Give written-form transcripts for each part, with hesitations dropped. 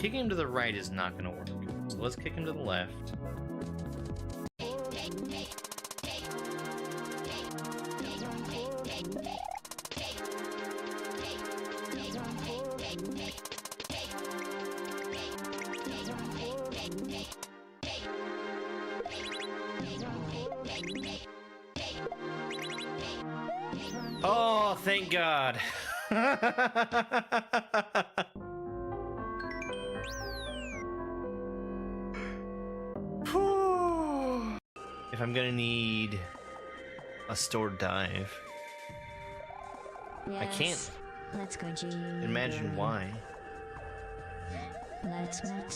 kicking him to the right is not going to work. So let's kick him to the left. Oh, thank God. If I'm gonna need a stored dive, yes. I can't imagine why. Let's make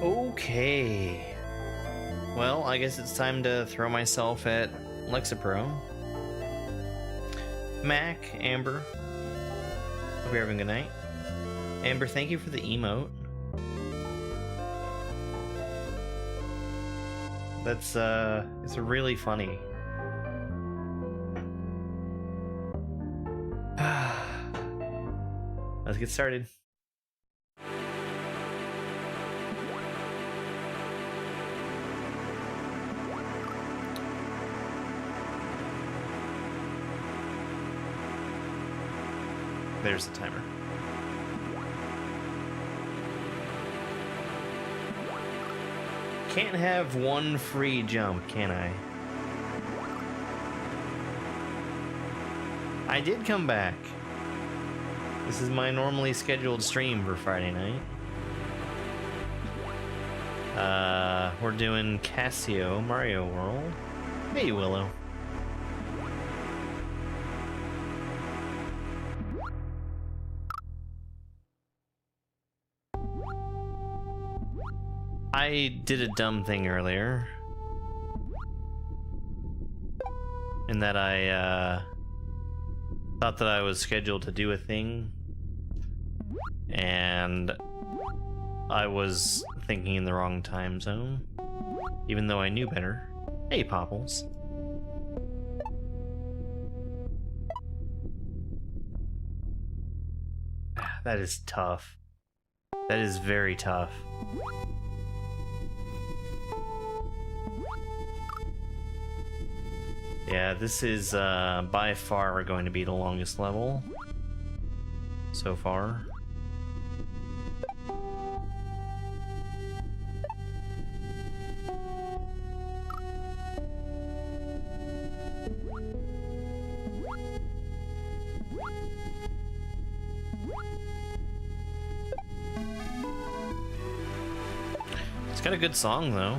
Okay. Well, I guess it's time to throw myself at Lexapro. Mac, Amber, hope you're having a good night. Amber, thank you for the emote. That's, it's really funny. Let's get started. There's the timer. Can't have one free jump, can I? I did come back. This is my normally scheduled stream for Friday night. We're doing Casio Mario World. Hey, Willow. I did a dumb thing earlier, in that I thought that I was scheduled to do a thing, and I was thinking in the wrong time zone, even though I knew better. Hey, Popples. That is tough. That is very tough. Yeah, this is by far going to be the longest level so far. It's got a good song though.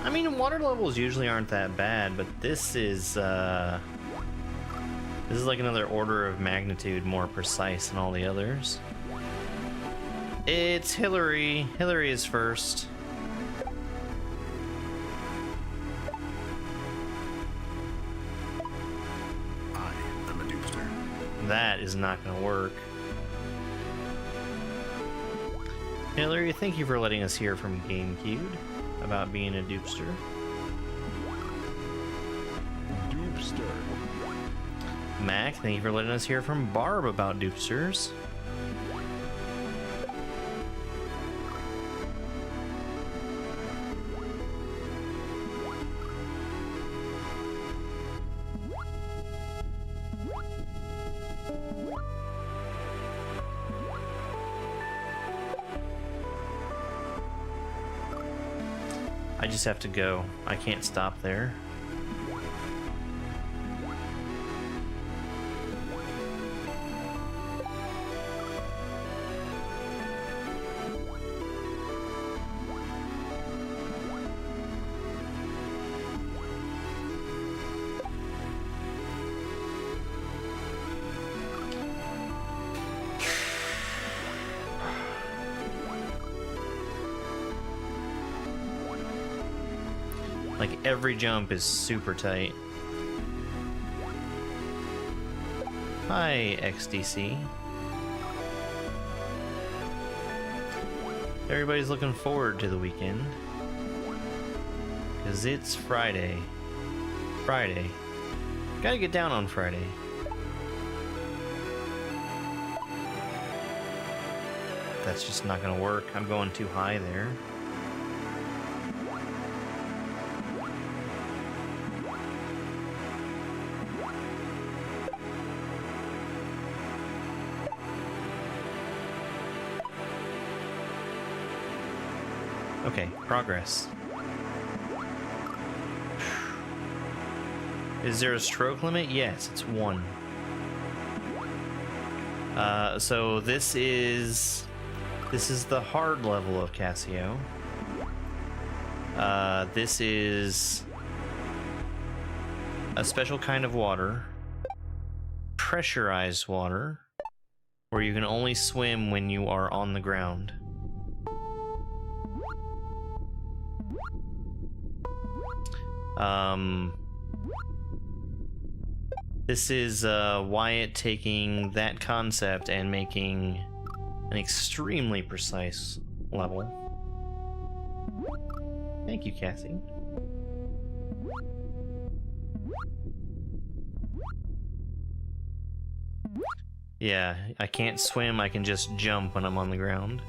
I mean, water levels usually aren't that bad, but this is like another order of magnitude more precise than all the others. It's Hillary. Hillary is first. I am a dupster. That is not gonna work. Hillary, thank you for letting us hear from GameCube about being a dupster. Dupster. Mac, thank you for letting us hear from Barb about dupsters. I just have to go. I can't stop there. Like, every jump is super tight. Hi, XDC. Everybody's looking forward to the weekend. Because it's Friday. Friday. Gotta get down on Friday. That's just not gonna work. I'm going too high there. Okay, progress. Is there a stroke limit? Yes, it's 1. So this is the hard level of Casio. This is a special kind of water, pressurized water, where you can only swim when you are on the ground. This is Wyatt taking that concept and making an extremely precise level. Thank you, Cassie. Yeah, I can't swim, I can just jump when I'm on the ground.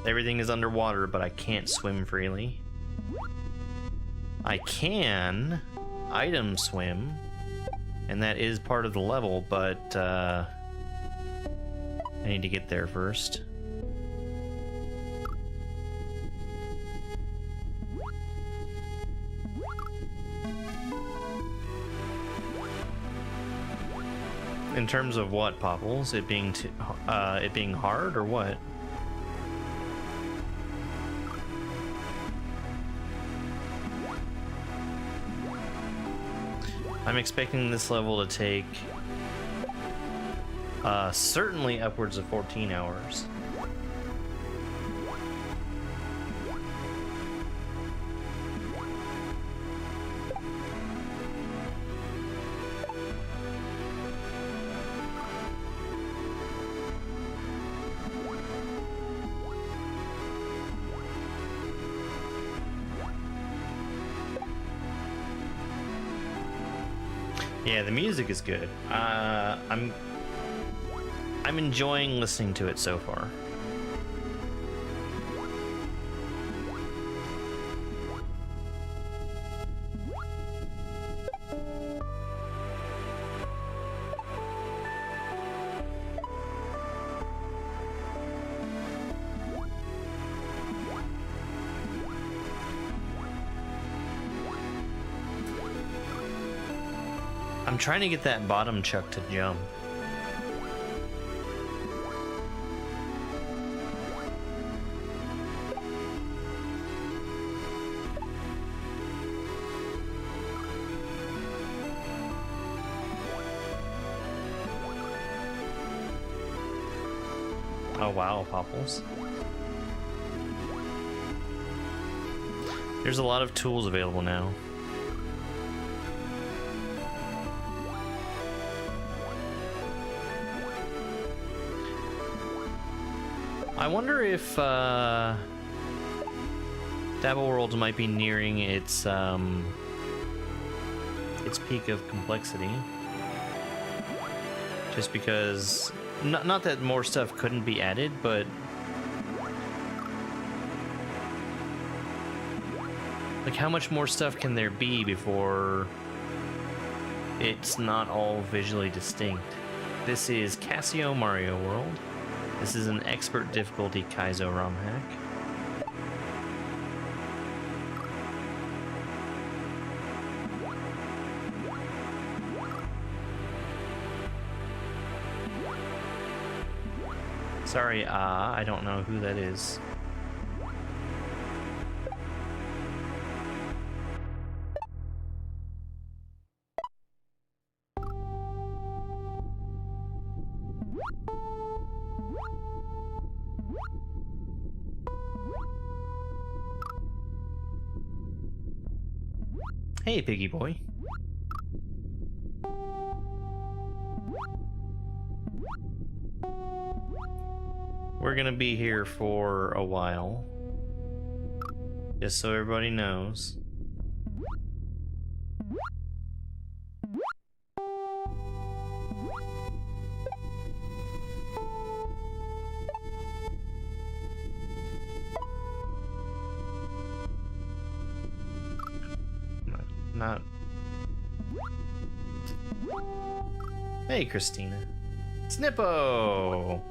Everything is underwater, but I can't swim freely. I can item swim, and that is part of the level, but I need to get there first. In terms of what, Popples? It being hard or what? I'm expecting this level to take certainly upwards of 14 hours. Yeah, the music is good. I'm enjoying listening to it so far. I'm trying to get that bottom chuck to jump. Oh wow, Popples. There's a lot of tools available now. I wonder if Dabble Worlds might be nearing its peak of complexity. Just because, not that more stuff couldn't be added, but like how much more stuff can there be before it's not all visually distinct? This is Casio Mario World. This is an expert difficulty Kaizo ROM hack. Sorry, I don't know who that is. Hey, piggy boy. We're gonna be here for a while. Just so everybody knows. Not. Hey, Christina. Snippo!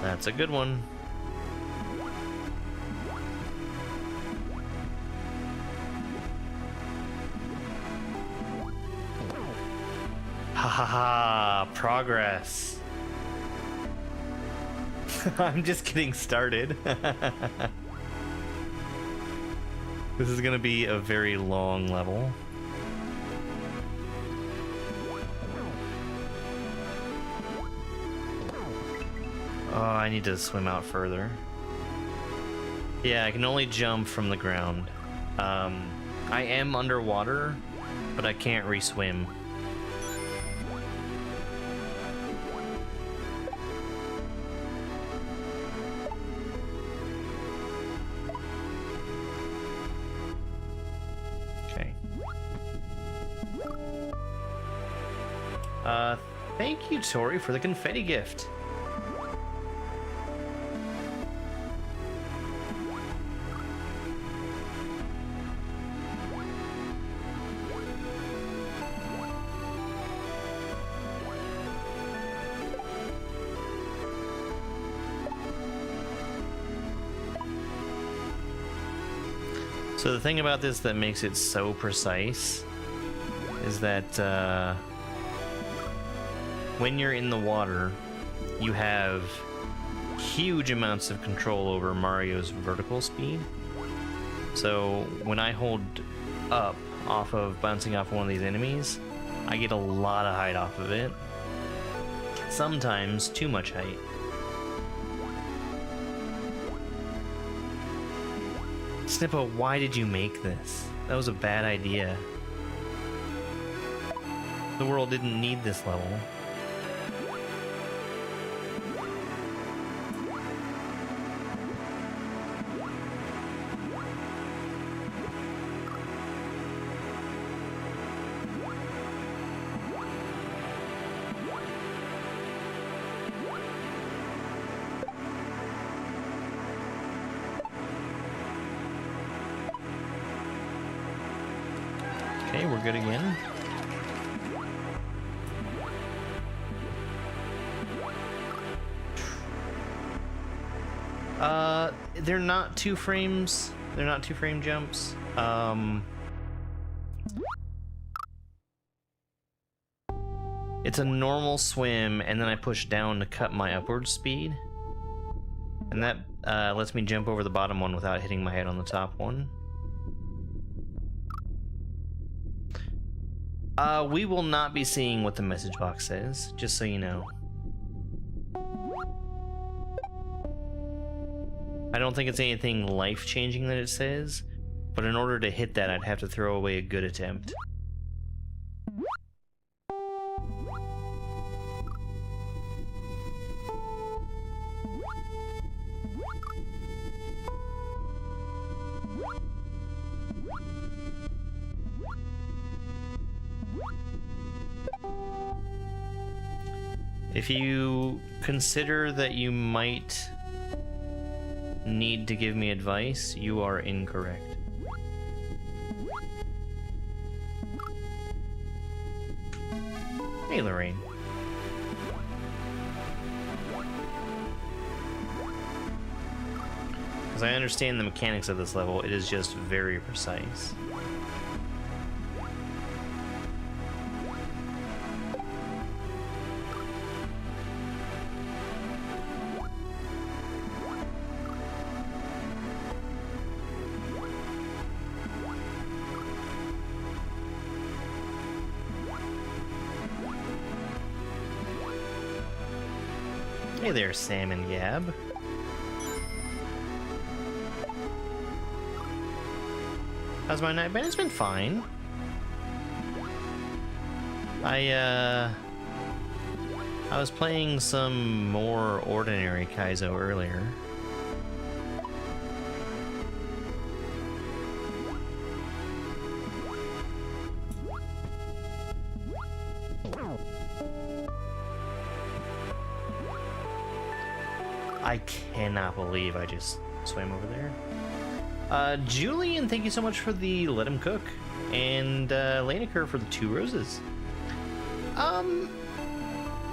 That's a good one. Ha ha ha! Progress. I'm just getting started. This is gonna be a very long level. Oh, I need to swim out further. Yeah, I can only jump from the ground. I am underwater, but I can't re-swim. Okay. Thank you, Tori, for the confetti gift. So the thing about this that makes it so precise is that when you're in the water, you have huge amounts of control over Mario's vertical speed. So when I hold up off of bouncing off one of these enemies, I get a lot of height off of it. Sometimes too much height. Snippo, why did you make this? That was a bad idea. The world didn't need this level. Okay, we're good again. They're not 2 frames. They're not 2-frame jumps. It's a normal swim, and then I push down to cut my upward speed. And that lets me jump over the bottom one without hitting my head on the top one. We will not be seeing what the message box says, just so you know. I don't think it's anything life-changing that it says, but in order to hit that, I'd have to throw away a good attempt. If you consider that you might need to give me advice, you are incorrect. Hey, Lorraine. As I understand the mechanics of this level, it is just very precise. Hey there, Sam and Gab. How's my night been? It's been fine. I was playing some more ordinary Kaizo earlier. I cannot believe I just swam over there. Julian, thank you so much for the Let Him Cook. And Laneker for the 2 roses.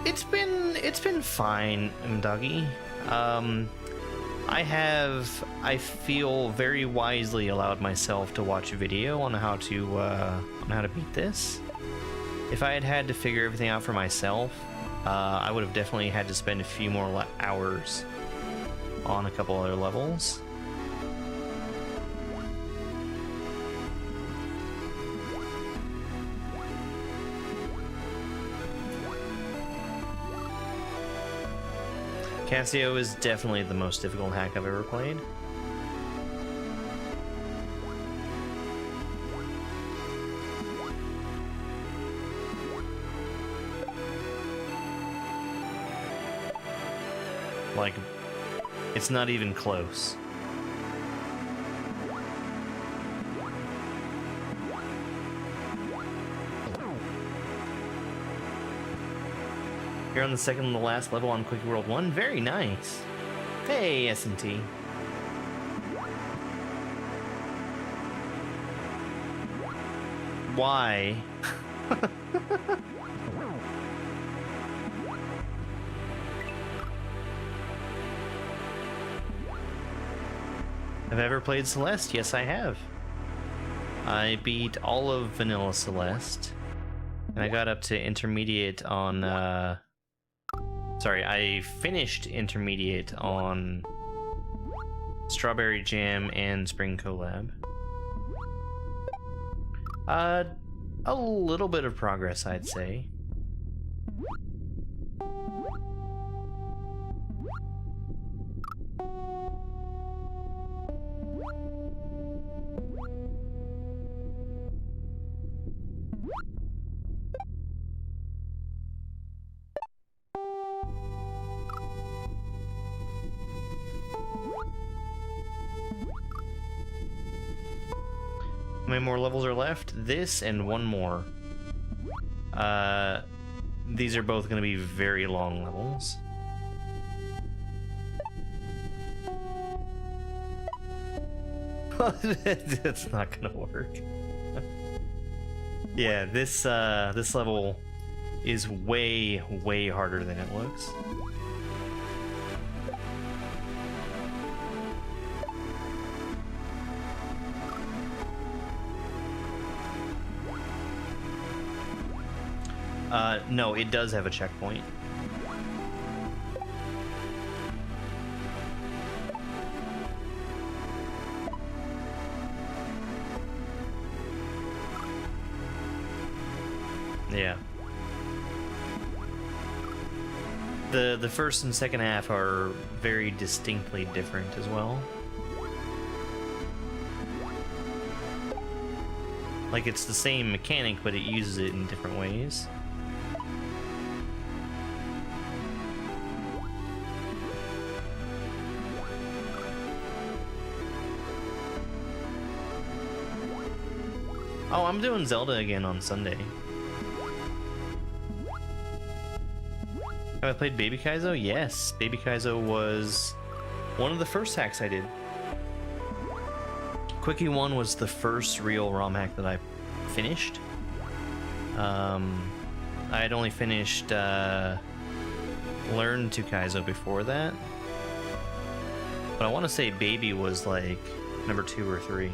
It's been fine, Doggy. I feel very wisely allowed myself to watch a video on how to beat this. If I had had to figure everything out for myself, I would have definitely had to spend a few more hours on a couple other levels. Casio is definitely the most difficult hack I've ever played. Like, it's not even close. You're on the second and the last level on Quickie World 1. Very nice. Hey, S&T. Why? Have I ever played Celeste? Yes, I have. I beat all of Vanilla Celeste. And I got up to intermediate on, sorry, I finished intermediate on Strawberry Jam and Spring Collab. A little bit of progress, I'd say. How many more levels are left? This and one more. These are both going to be very long levels. That's not going to work. Yeah, this level is way, way harder than it looks. No, it does have a checkpoint. Yeah. The first and second half are very distinctly different as well. Like, it's the same mechanic, but it uses it in different ways. Oh, I'm doing Zelda again on Sunday. Have I played Baby Kaizo? Yes, Baby Kaizo was one of the first hacks I did. Quickie 1 was the first real ROM hack that I finished. I had only finished Learn to Kaizo before that. But I want to say Baby was like number 2 or 3.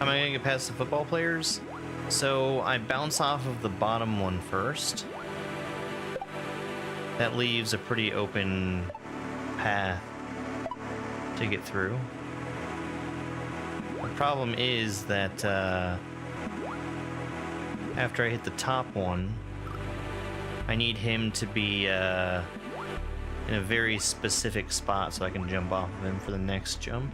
am I gonna get past the football players? So I bounce off of the bottom one first. That leaves a pretty open path to get through. The problem is that after I hit the top one, I need him to be in a very specific spot so I can jump off of him for the next jump.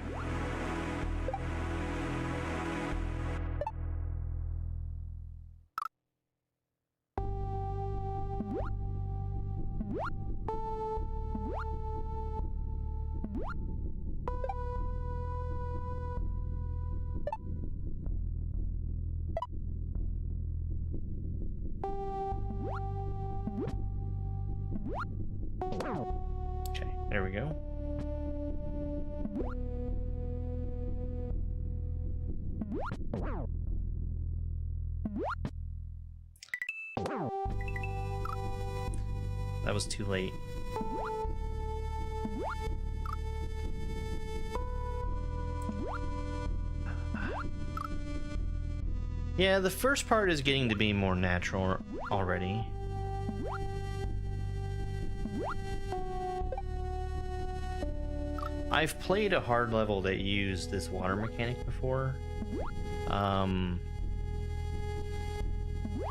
Okay, there we go. That was too late. Yeah, the first part is getting to be more natural already. I've played a hard level that used this water mechanic before.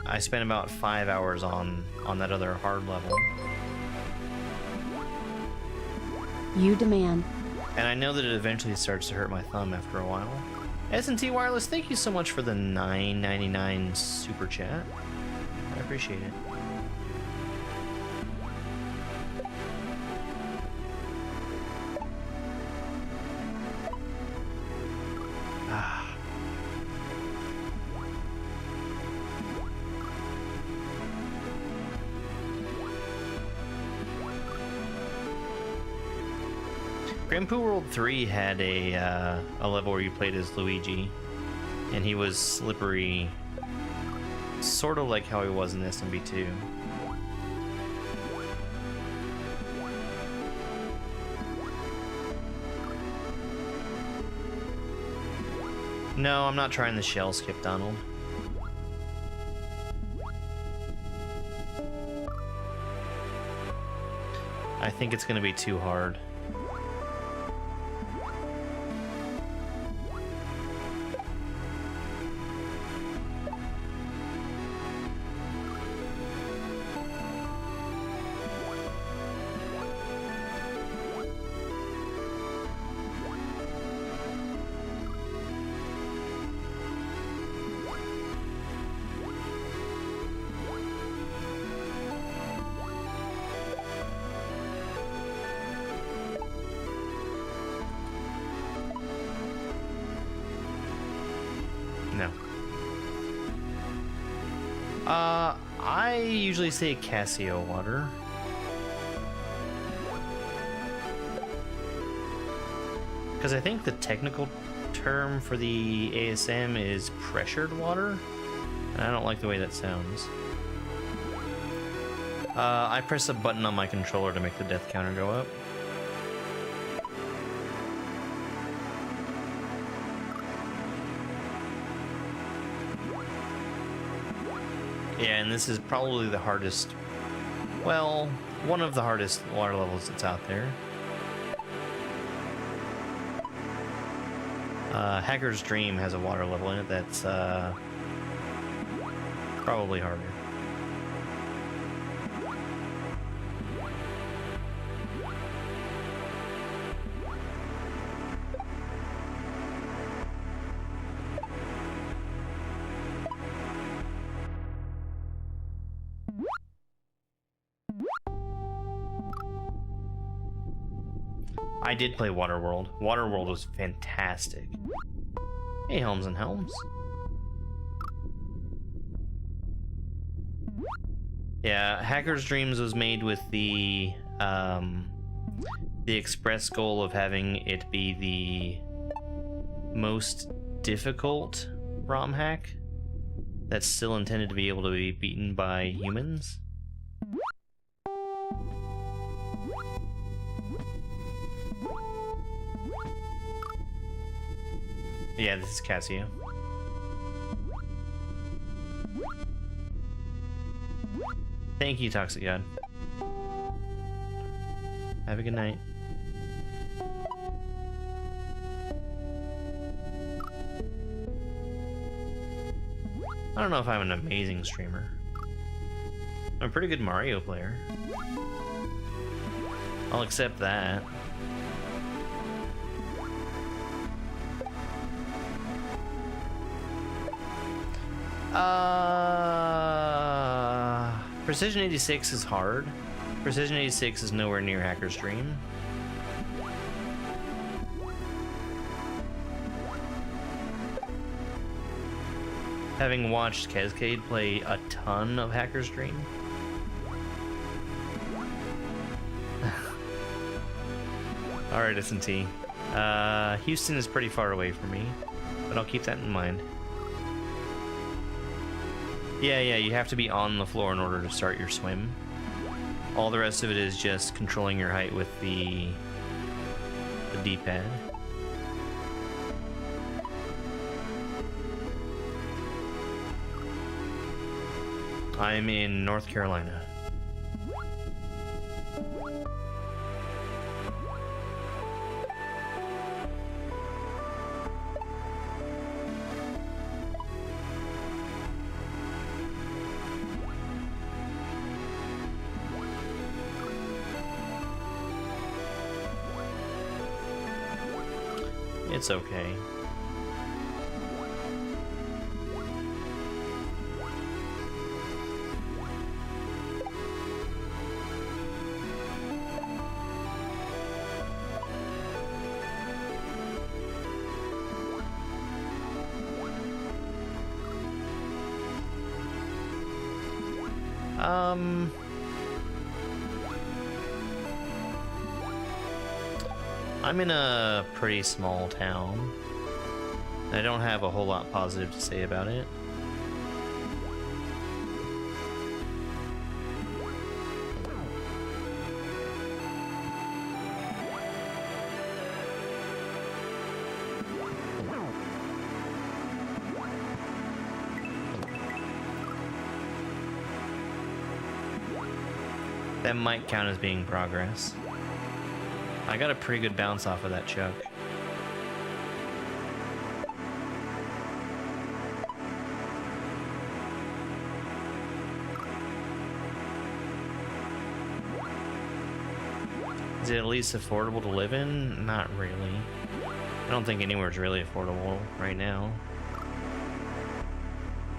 I spent about 5 hours on that other hard level. You demand. And I know that it eventually starts to hurt my thumb after a while. S&T Wireless, thank you so much for the $9.99 super chat. I appreciate it. Grand Poo World 3 had a level where you played as Luigi, and he was slippery, sort of like how he was in SMB2. No, I'm not trying the shell skip, Donald. I think it's going to be too hard. No. I usually say Casio water. Because I think the technical term for the ASM is pressured water. And I don't like the way that sounds. I press a button on my controller to make the death counter go up. Yeah, and this is probably the hardest, well, one of the hardest water levels that's out there. Hacker's Dream has a water level in it that's probably harder. I did play Waterworld. Waterworld was fantastic. Hey, Helms and Helms. Yeah, Hacker's Dreams was made with the express goal of having it be the most difficult ROM hack that's still intended to be able to be beaten by humans. Yeah, this is Casio. Thank you, Toxic God. Have a good night. I don't know if I'm an amazing streamer. I'm a pretty good Mario player. I'll accept that. Precision 86 is hard. Precision 86 is nowhere near Hacker's Dream. Having watched Cascade play a ton of Hacker's Dream. Alright, S&T. Houston is pretty far away from me, but I'll keep that in mind. Yeah, you have to be on the floor in order to start your swim. All the rest of it is just controlling your height with the D-pad. I'm in North Carolina. It's okay. I'm in a pretty small town. I don't have a whole lot positive to say about it. That might count as being progress. I got a pretty good bounce off of that chuck. Is it at least affordable to live in? Not really. I don't think anywhere's really affordable right now.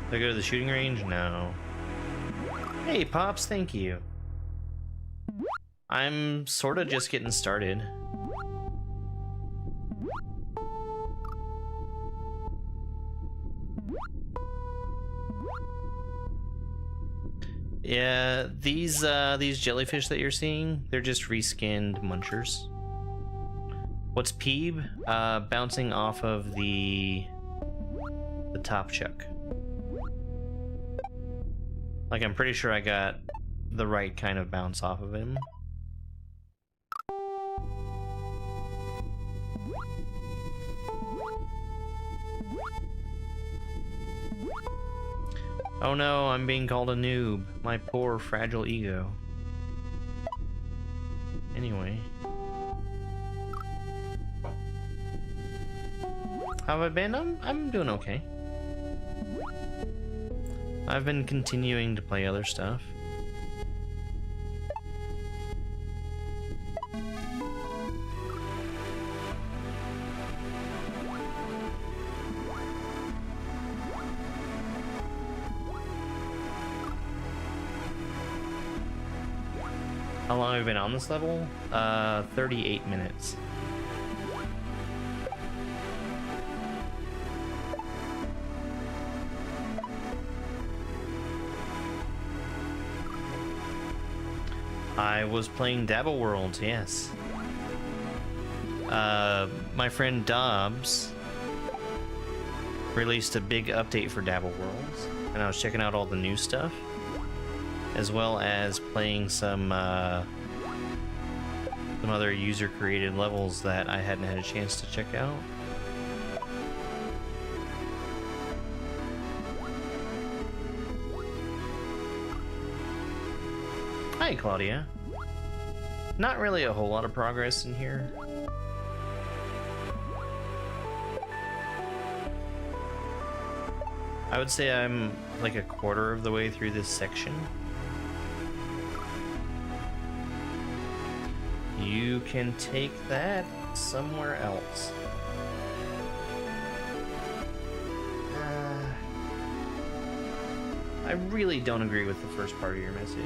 Do I go to the shooting range? No. Hey, Pops, thank you. I'm sort of just getting started. Yeah, these jellyfish that you're seeing, they're just reskinned munchers. What's Peeb? Bouncing off of the top chuck. Like, I'm pretty sure I got the right kind of bounce off of him. Oh no, I'm being called a noob. My poor fragile ego. Anyway. How have I been? I'm doing okay. I've been continuing to play other stuff. How long have I been on this level? 38 minutes. I was playing Dabble Worlds, yes. My friend Dobbs released a big update for Dabble Worlds, and I was checking out all the new stuff, as well as playing some other user-created levels that I hadn't had a chance to check out. Hi, Claudia. Not really a whole lot of progress in here. I would say I'm like a quarter of the way through this section. You can take that somewhere else. I really don't agree with the first part of your message.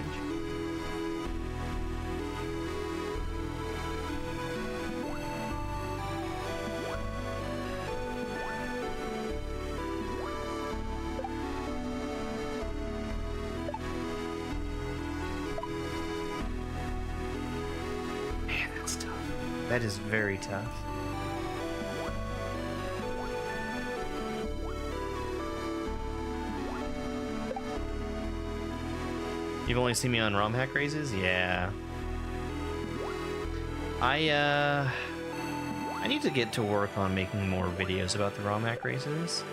Man, that's tough. That is very tough. You've only seen me on ROM hack races? Yeah. I need to get to work on making more videos about the ROM hack races.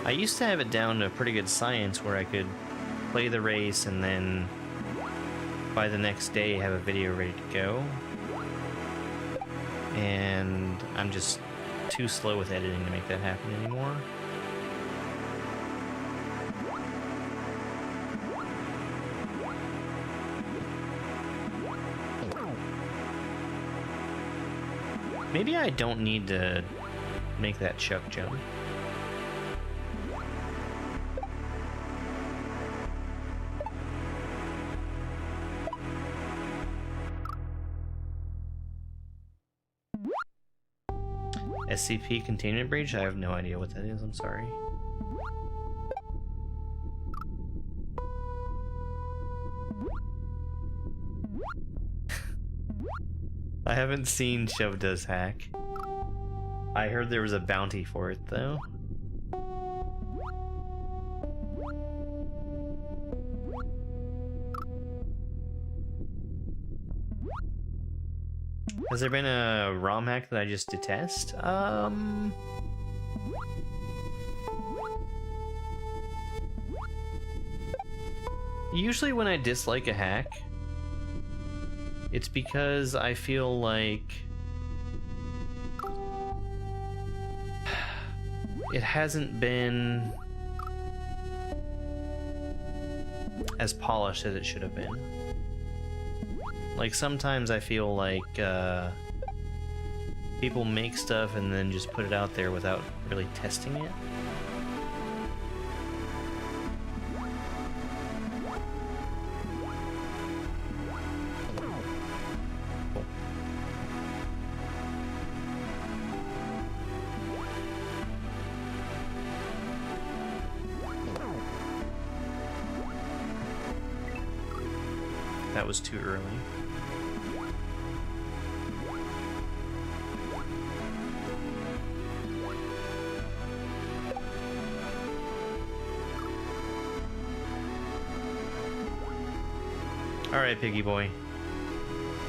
I used to have it down to pretty good science where I could play the race and then by the next day have a video ready to go. And I'm just too slow with editing to make that happen anymore. Maybe I don't need to make that chuck jump. SCP containment breach? I have no idea what that is, I'm sorry. I haven't seen Shove Does Hack. I heard there was a bounty for it, though. Has there been a ROM hack that I just detest? Usually when I dislike a hack, it's because I feel like it hasn't been as polished as it should have been. Like sometimes I feel like people make stuff and then just put it out there without really testing it. That was too early. Alright, Piggy Boy.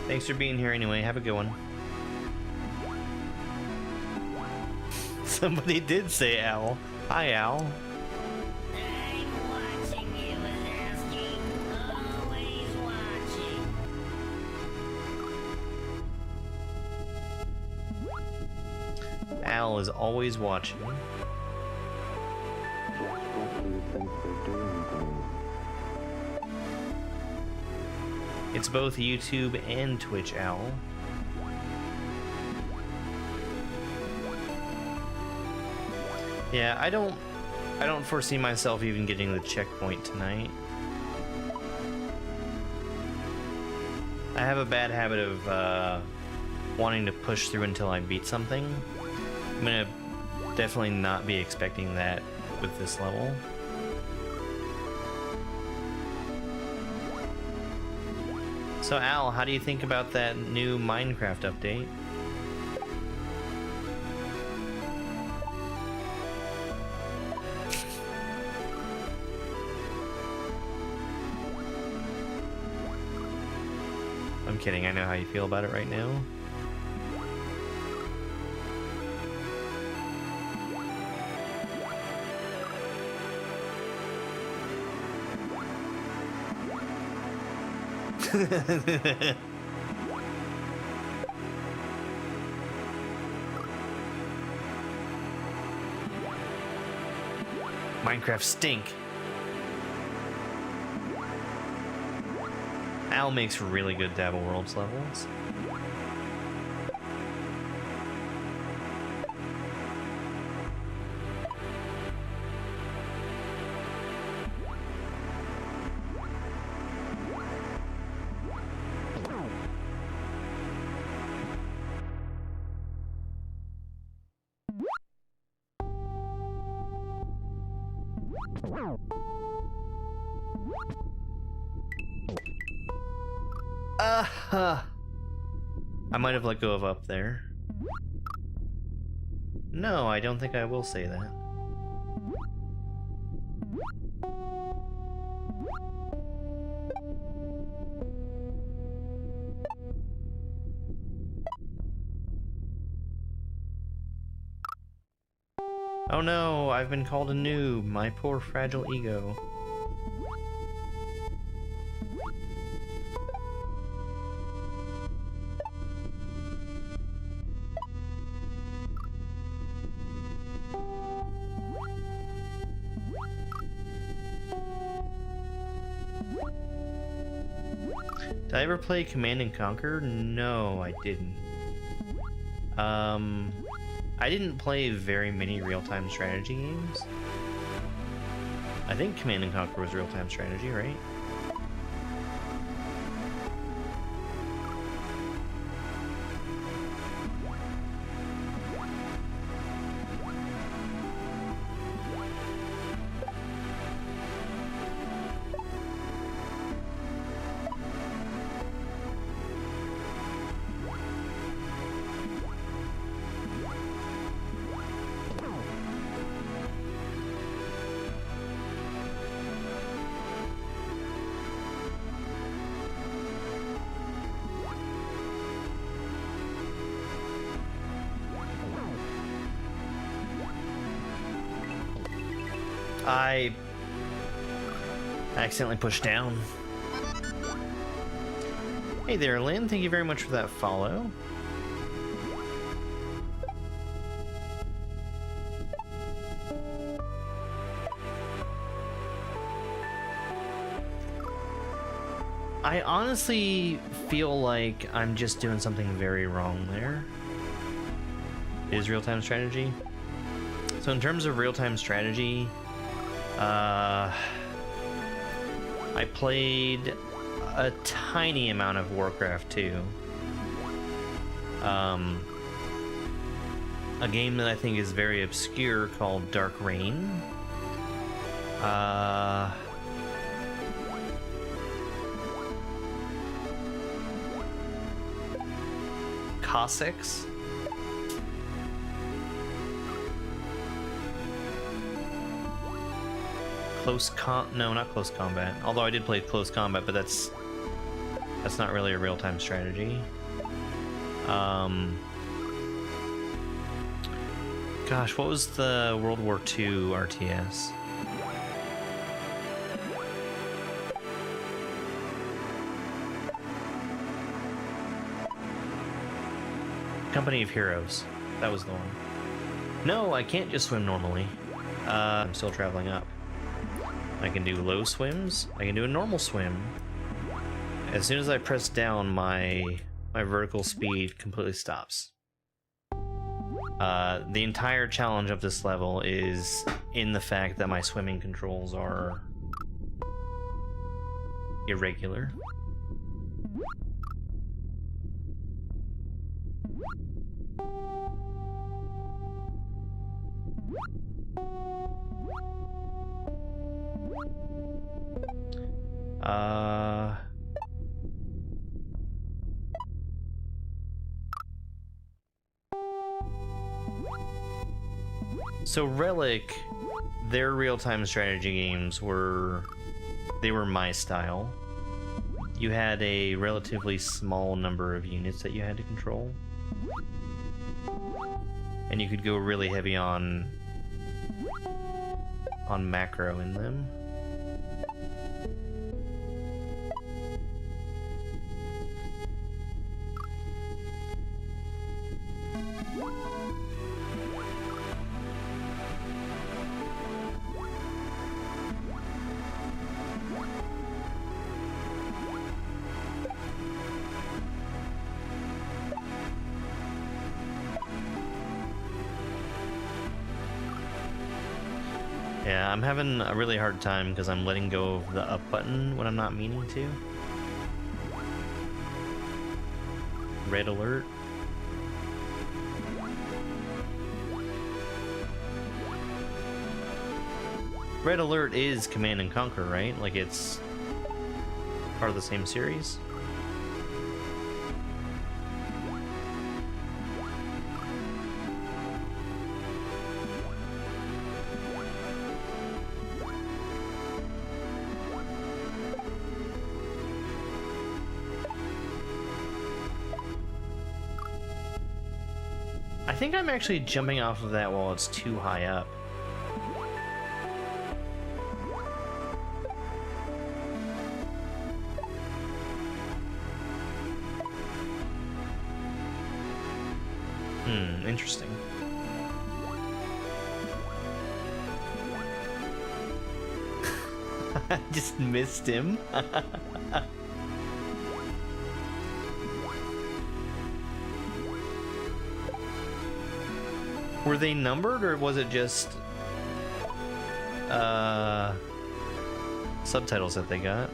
Thanks for being here anyway. Have a good one. Somebody did say Owl. Hi, Owl. Al is always watching. It's both YouTube and Twitch, Owl. Yeah, I don't foresee myself even getting the checkpoint tonight. I have a bad habit of wanting to push through until I beat something. I'm gonna definitely not be expecting that with this level. So Al, how do you think about that new Minecraft update? I'm kidding, I know how you feel about it right now. Minecraft stink. Al makes really good Dabble Worlds levels. I might have let go of up there. No, I don't think I will say that. Oh no, I've been called a noob, my poor fragile ego. Did I ever play Command and Conquer? No, I didn't. I didn't play very many real-time strategy games. I think Command and Conquer was real-time strategy, right? I accidentally pushed down. Hey there, Lynn. Thank you very much for that follow. I honestly feel like I'm just doing something very wrong there. It is real-time strategy. So in terms of real-time strategy, I played a tiny amount of Warcraft 2. A game that I think is very obscure called Dark Reign. Cossacks. No, not close combat. Although I did play close combat, but that's not really a real-time strategy. Gosh, what was the World War II RTS? Company of Heroes. That was the one. No, I can't just swim normally. I'm still traveling up. I can do low swims. I can do a normal swim. As soon as I press down, my vertical speed completely stops. The entire challenge of this level is in the fact that my swimming controls are irregular. So Relic, their real-time strategy games were my style. You had a relatively small number of units that you had to control. And you could go really heavy on macro in them. Yeah, I'm having a really hard time because I'm letting go of the up button when I'm not meaning to. Red alert. Red alert is Command and Conquer, right? Like it's part of the same series? I think I'm actually jumping off of that while it's too high up. Interesting. I just missed him. Were they numbered, or was it just subtitles that they got?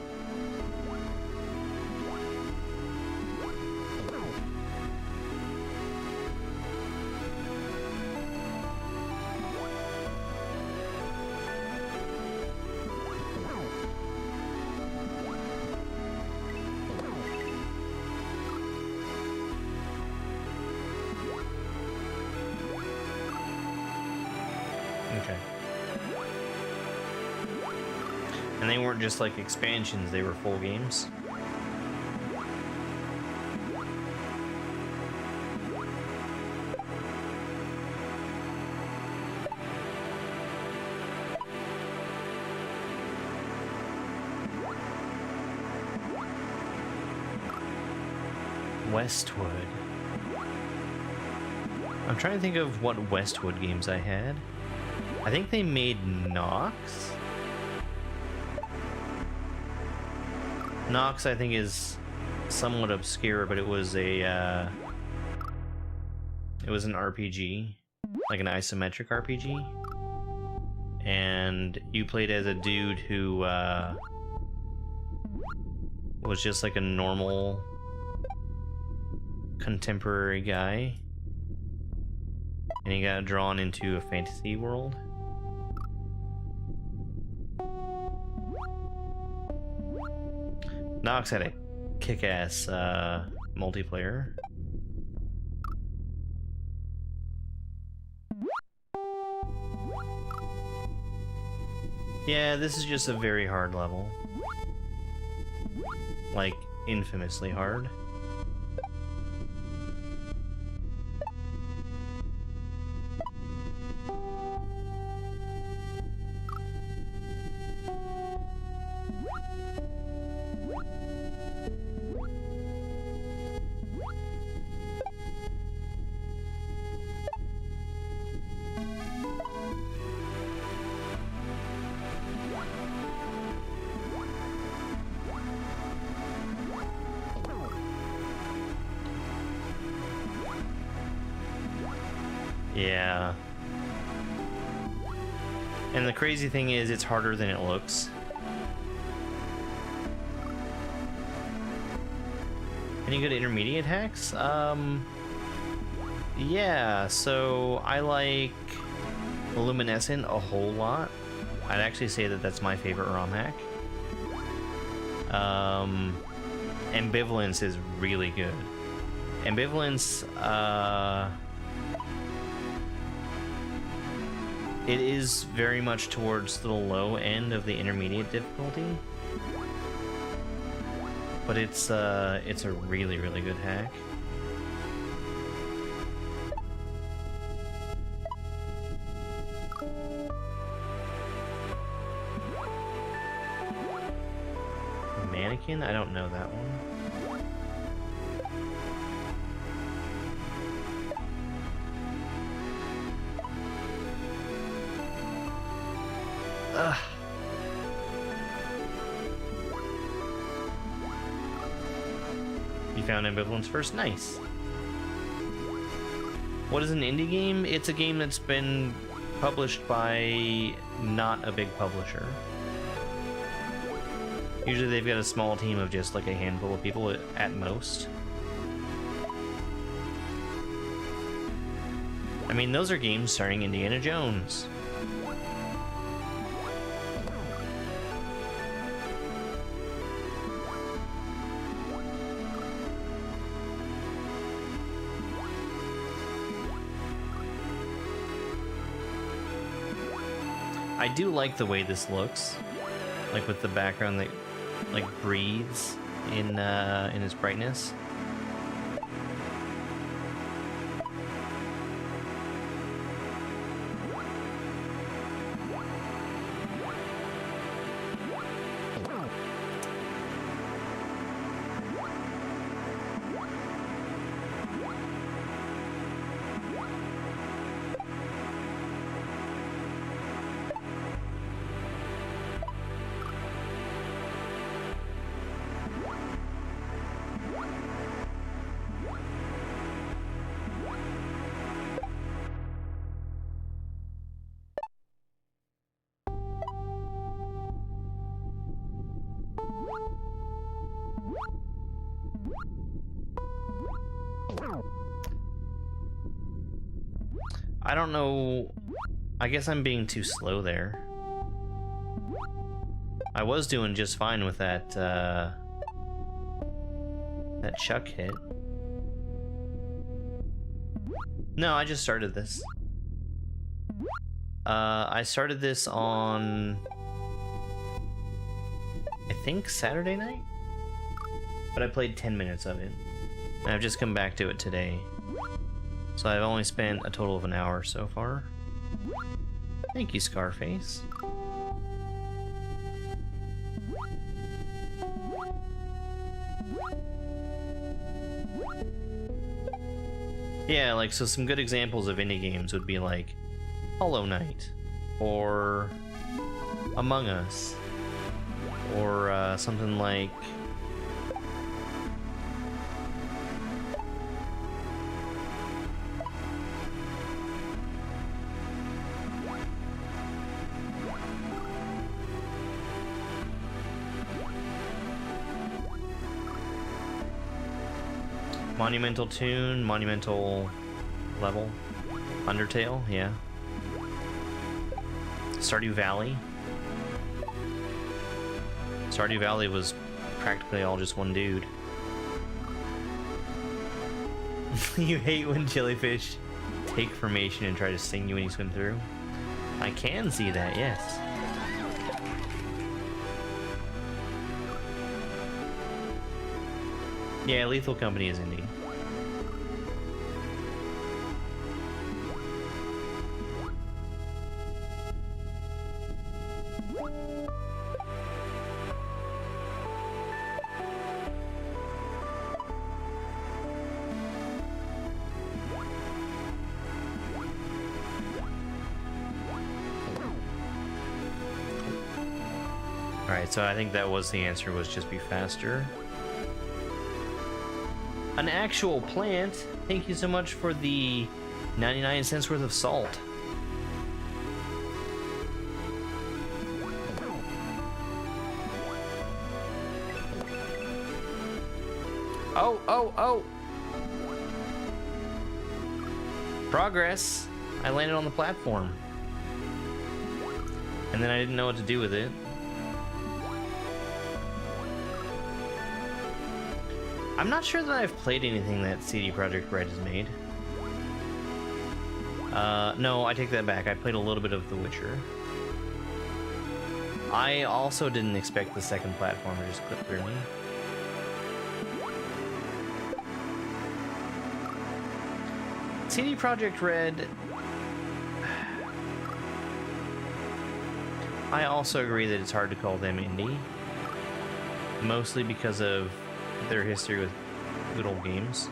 Okay. And they weren't just like expansions, they were full games. Westwood. I'm trying to think of what Westwood games I had. I think they made Nox. Nox, I think, is somewhat obscure, but it was a it was an RPG, like an isometric RPG, and you played as a dude who was just like a normal contemporary guy, and he got drawn into a fantasy world. Nox had a kick-ass multiplayer. Yeah, this is just a very hard level. Like, infamously hard. Yeah. And the crazy thing is, it's harder than it looks. Any good intermediate hacks? Yeah, so I like Luminescent a whole lot. I'd actually say that that's my favorite ROM hack. Ambivalence is really good. Ambivalence, it is very much towards the low end of the intermediate difficulty, but it's a really, really good hack. Mannequin? I don't know that one. Ugh. You found ambivalence first. Nice. What is an indie game? It's a game that's been published by not a big publisher. Usually they've got a small team of just like a handful of people at most. I mean, those are games starring Indiana Jones. I do like the way this looks, like with the background that like breathes in its brightness. I don't know. I guess I'm being too slow there. I was doing just fine with that that chuck hit. No, I just started this. I started this on, I think, Saturday night? But I played 10 minutes of it. And I've just come back to it today. So I've only spent a total of an hour so far. Thank you, Scarface. Yeah, like, so some good examples of indie games would be like Hollow Knight, or Among Us, or something like Monumental Tune, Monumental Level, Undertale, yeah. Stardew Valley. Stardew Valley was practically all just one dude. You hate when jellyfish take formation and try to sting you when you swim through? I can see that, yes. Yeah, Lethal Company is indie. Alright, so I think that was the answer, was just be faster. An actual plant. Thank you so much for the 99 cents worth of salt. Oh, oh, oh! Progress! I landed on the platform. And then I didn't know what to do with it. I'm not sure that I've played anything that CD Projekt Red has made. No, I take that back. I played a little bit of The Witcher. I also didn't expect the second platform to just clip through me. CD Projekt Red... I also agree that it's hard to call them indie. Mostly because of their history with good old games.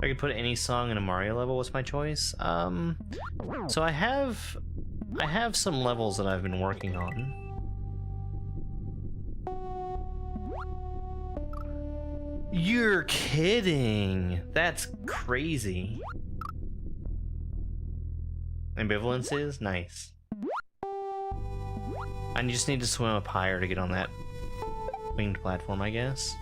If I could put any song in a Mario level, what's my choice? So I have some levels that I've been working on. You're kidding! That's crazy. Ambivalence is nice. I just need to swim up higher to get on that winged platform, I guess.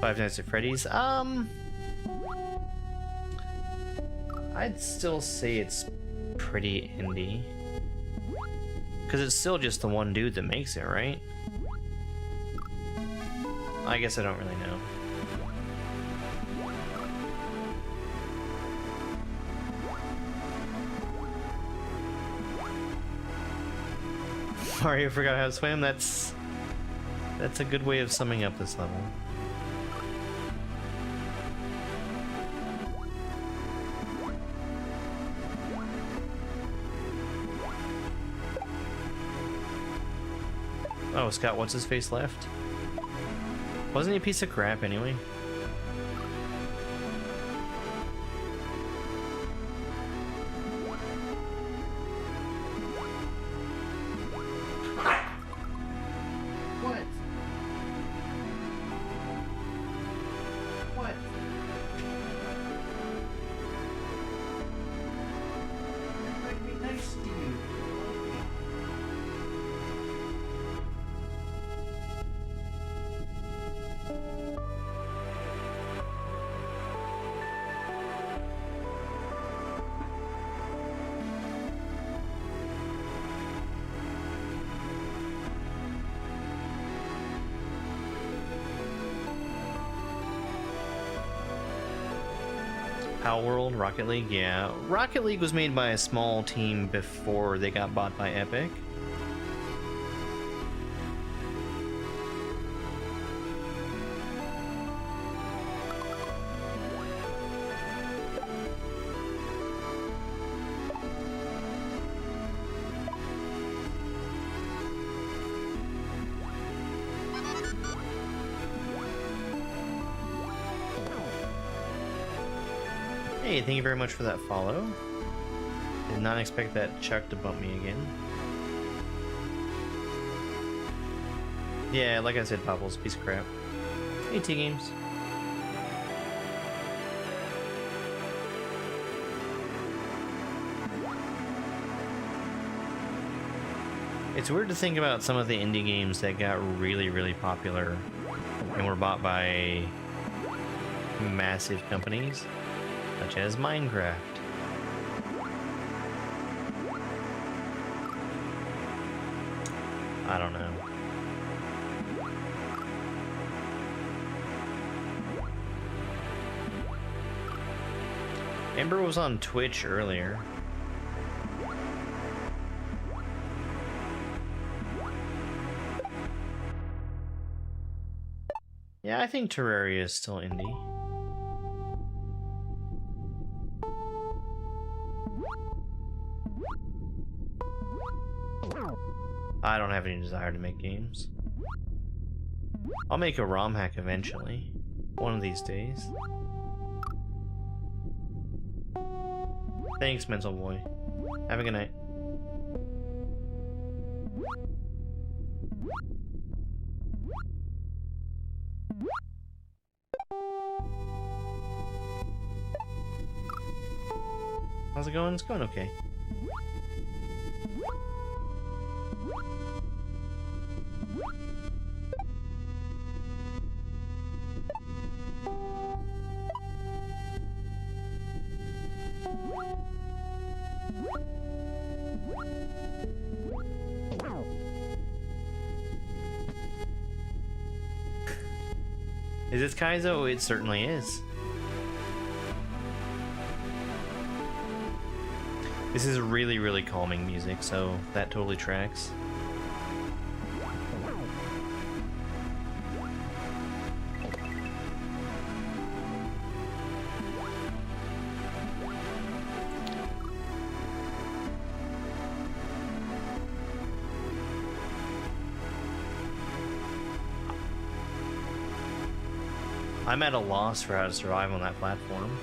Five Nights at Freddy's. I'd still say it's pretty indie. Because it's still just the one dude that makes it, right? I guess I don't really know. Mario forgot how to swim. That's a good way of summing up this level. Oh, Scott, what's his face left? Wasn't he a piece of crap anyway? What? What? I'd be nice to you. Power World, Rocket League, yeah. Rocket League was made by a small team before they got bought by Epic. Hey, thank you very much for that follow. Did not expect that Chuck to bump me again. Yeah, like I said, Popple's a piece of crap. Hey, T-Games. It's weird to think about some of the indie games that got really, really popular and were bought by massive companies. Such as Minecraft. I don't know. Amber was on Twitch earlier. Yeah, I think Terraria is still indie. I don't have any desire to make games. I'll make a ROM hack eventually. One of these days. Thanks, Mental Boy. Have a good night. How's it going? It's going okay. Is this Kaizo? It certainly is. This is really, really calming music, so that totally tracks. I'm at a loss for how to survive on that platform.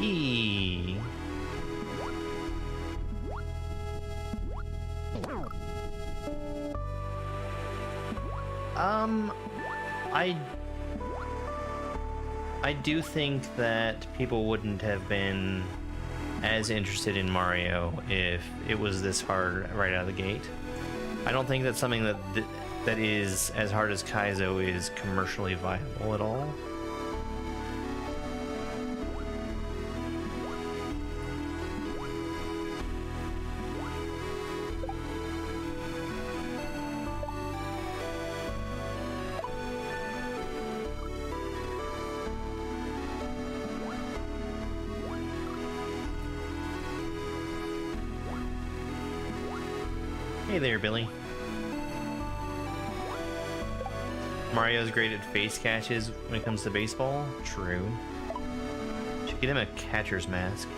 E. I do think that people wouldn't have been as interested in Mario if it was this hard right out of the gate. I don't think that's something that is as hard as Kaizo is commercially viable at all. Hey there, Billy. Mario's great at face catches when it comes to baseball. True. Should get him a catcher's mask.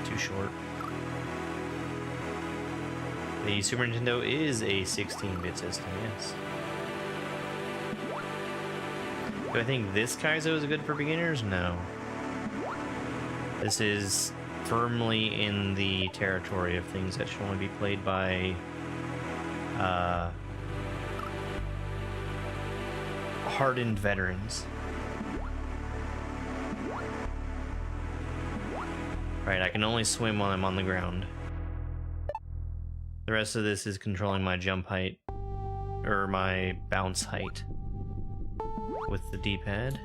Too short. The Super Nintendo is a 16-bit system, yes. Do I think this Kaizo is good for beginners? No. This is firmly in the territory of things that should only be played by hardened veterans. Right, I can only swim while I'm on the ground. The rest of this is controlling my jump height, or my bounce height, with the D-pad.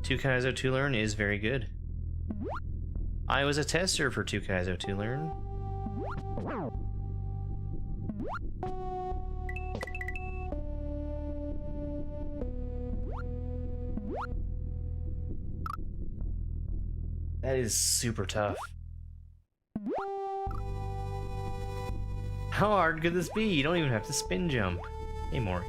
Two Kaizo to Learn is very good. I was a tester for Two Kaizo to Learn. That is super tough. How hard could this be? You don't even have to spin jump. Hey, Maury.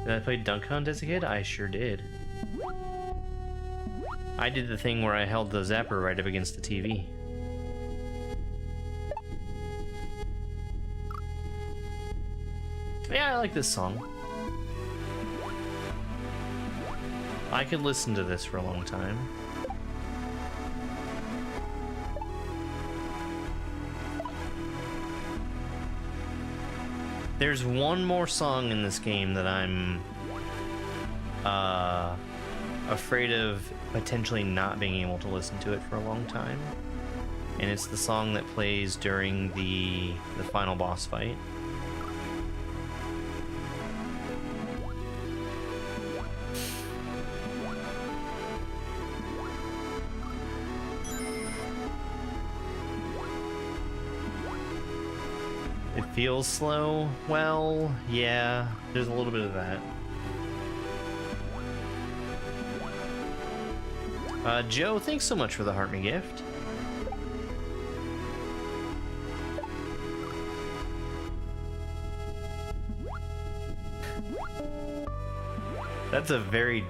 Did I play Dunk Hunt as a kid? I sure did. I did the thing where I held the zapper right up against the TV. Yeah, I like this song. I could listen to this for a long time. There's one more song in this game that I'm afraid of potentially not being able to listen to it for a long time. And it's the song that plays during the final boss fight. It feels slow. Well, yeah, there's a little bit of that. Joe, thanks so much for the Heart Me gift. That's a very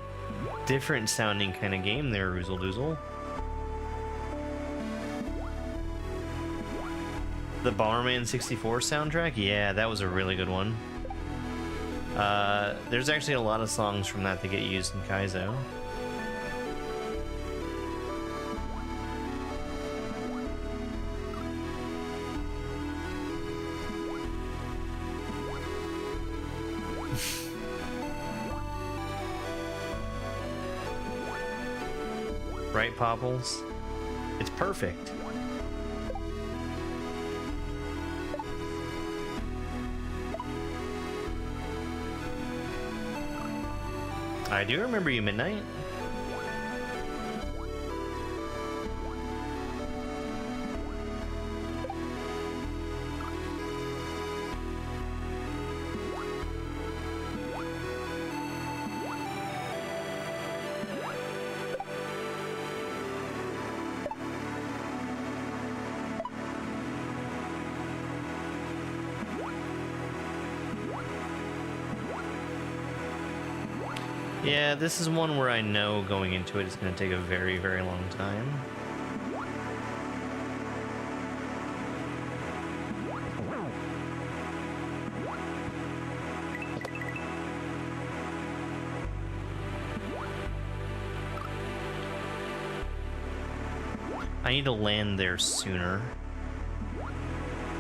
different sounding kind of game there, Roozle Doozle. The Bomberman 64 soundtrack? Yeah, that was a really good one. There's actually a lot of songs from that get used in Kaizo. Right, Popples? It's perfect. I do remember you, Midnight. Yeah, this is one where I know going into it is going to take a very, very long time. I need to land there sooner.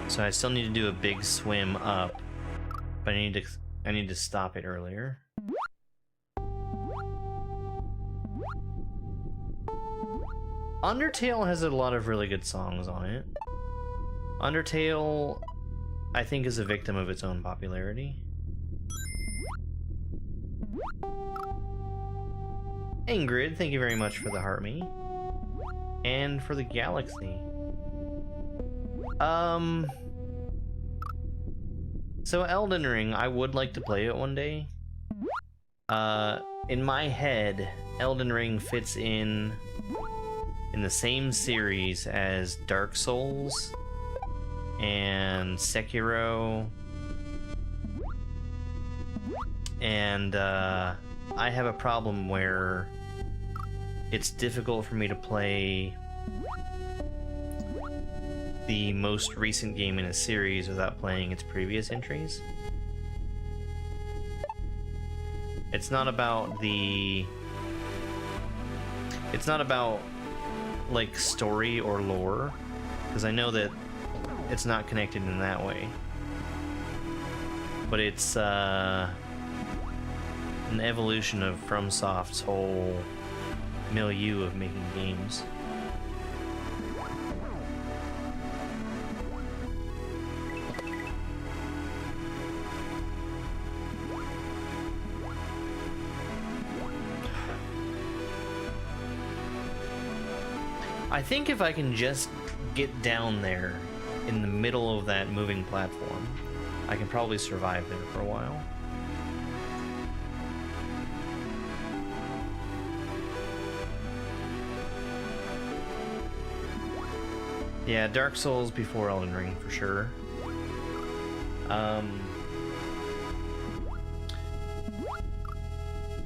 So I still need to do a big swim up, but I need to stop it earlier. Undertale has a lot of really good songs on it. Undertale, I think, is a victim of its own popularity. Ingrid, thank you very much for the heart me. And for the galaxy. So Elden Ring, I would like to play it one day. In my head, Elden Ring fits in the same series as Dark Souls and Sekiro, and I have a problem where it's difficult for me to play the most recent game in a series without playing its previous entries. It's not about like story or lore, because I know that it's not connected in that way, but it's an evolution of FromSoft's whole milieu of making games. I think if I can just get down there in the middle of that moving platform, I can probably survive there for a while. Yeah, Dark Souls before Elden Ring for sure.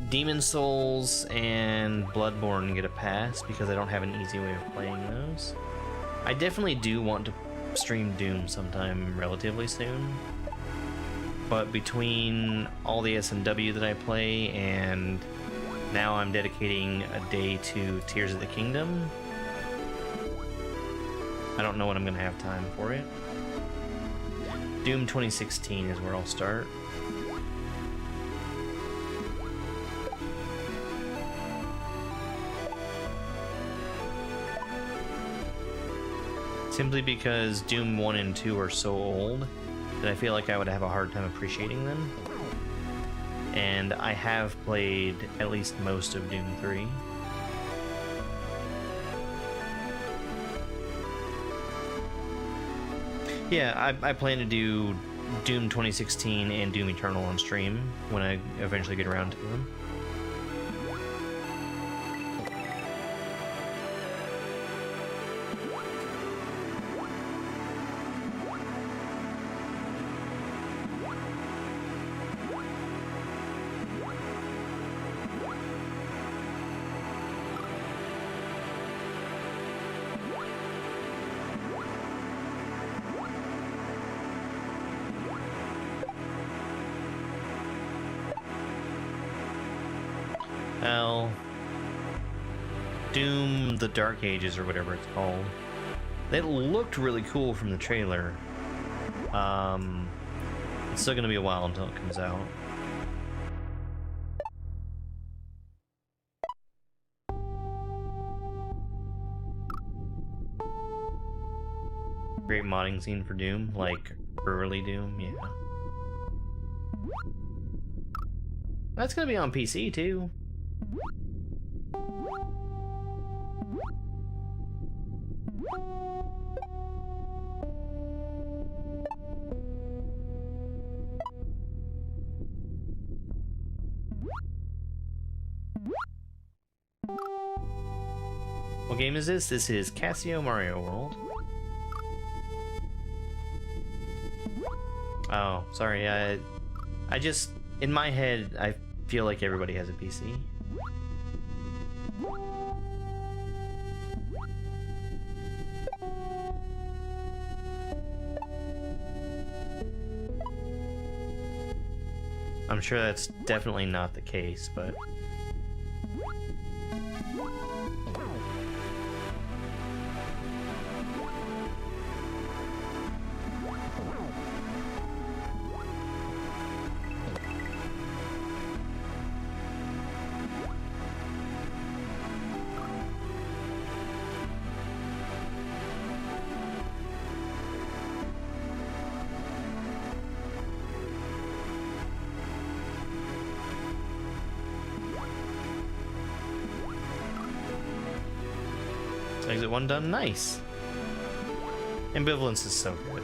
Demon Souls and Bloodborne get a pass because I don't have an easy way of playing those. I definitely do want to stream Doom sometime relatively soon, but between all the SMW that I play and now I'm dedicating a day to Tears of the Kingdom, I don't know when I'm going to have time for it. Doom 2016 is where I'll start. Simply because Doom 1 and 2 are so old that I feel like I would have a hard time appreciating them. And I have played at least most of Doom 3. Yeah, I plan to do Doom 2016 and Doom Eternal on stream when I eventually get around to them. Well, Doom the Dark Ages or whatever it's called. It looked really cool from the trailer. It's still gonna be a while until it comes out. Great modding scene for Doom, like early Doom, yeah. That's gonna be on PC too. What game is this? This is Casio Mario World. Oh, sorry. I just, in my head, I feel like everybody has a PC. I'm sure that's definitely not the case, but... Exit 1 done. Nice. Ambivalence is so good.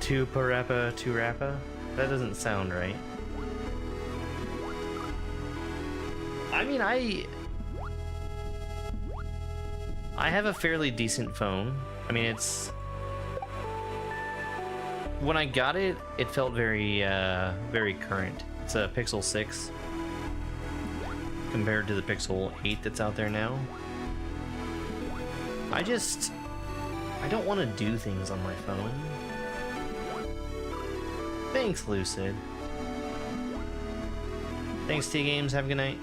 Two parappa, two rappa? That doesn't sound right. I mean, I have a fairly decent phone. I mean, it's... When I got it, it felt very, very current. It's a Pixel 6 compared to the Pixel 8 that's out there now. I don't want to do things on my phone. Thanks, Lucid. Thanks, T-Games. Have a good night.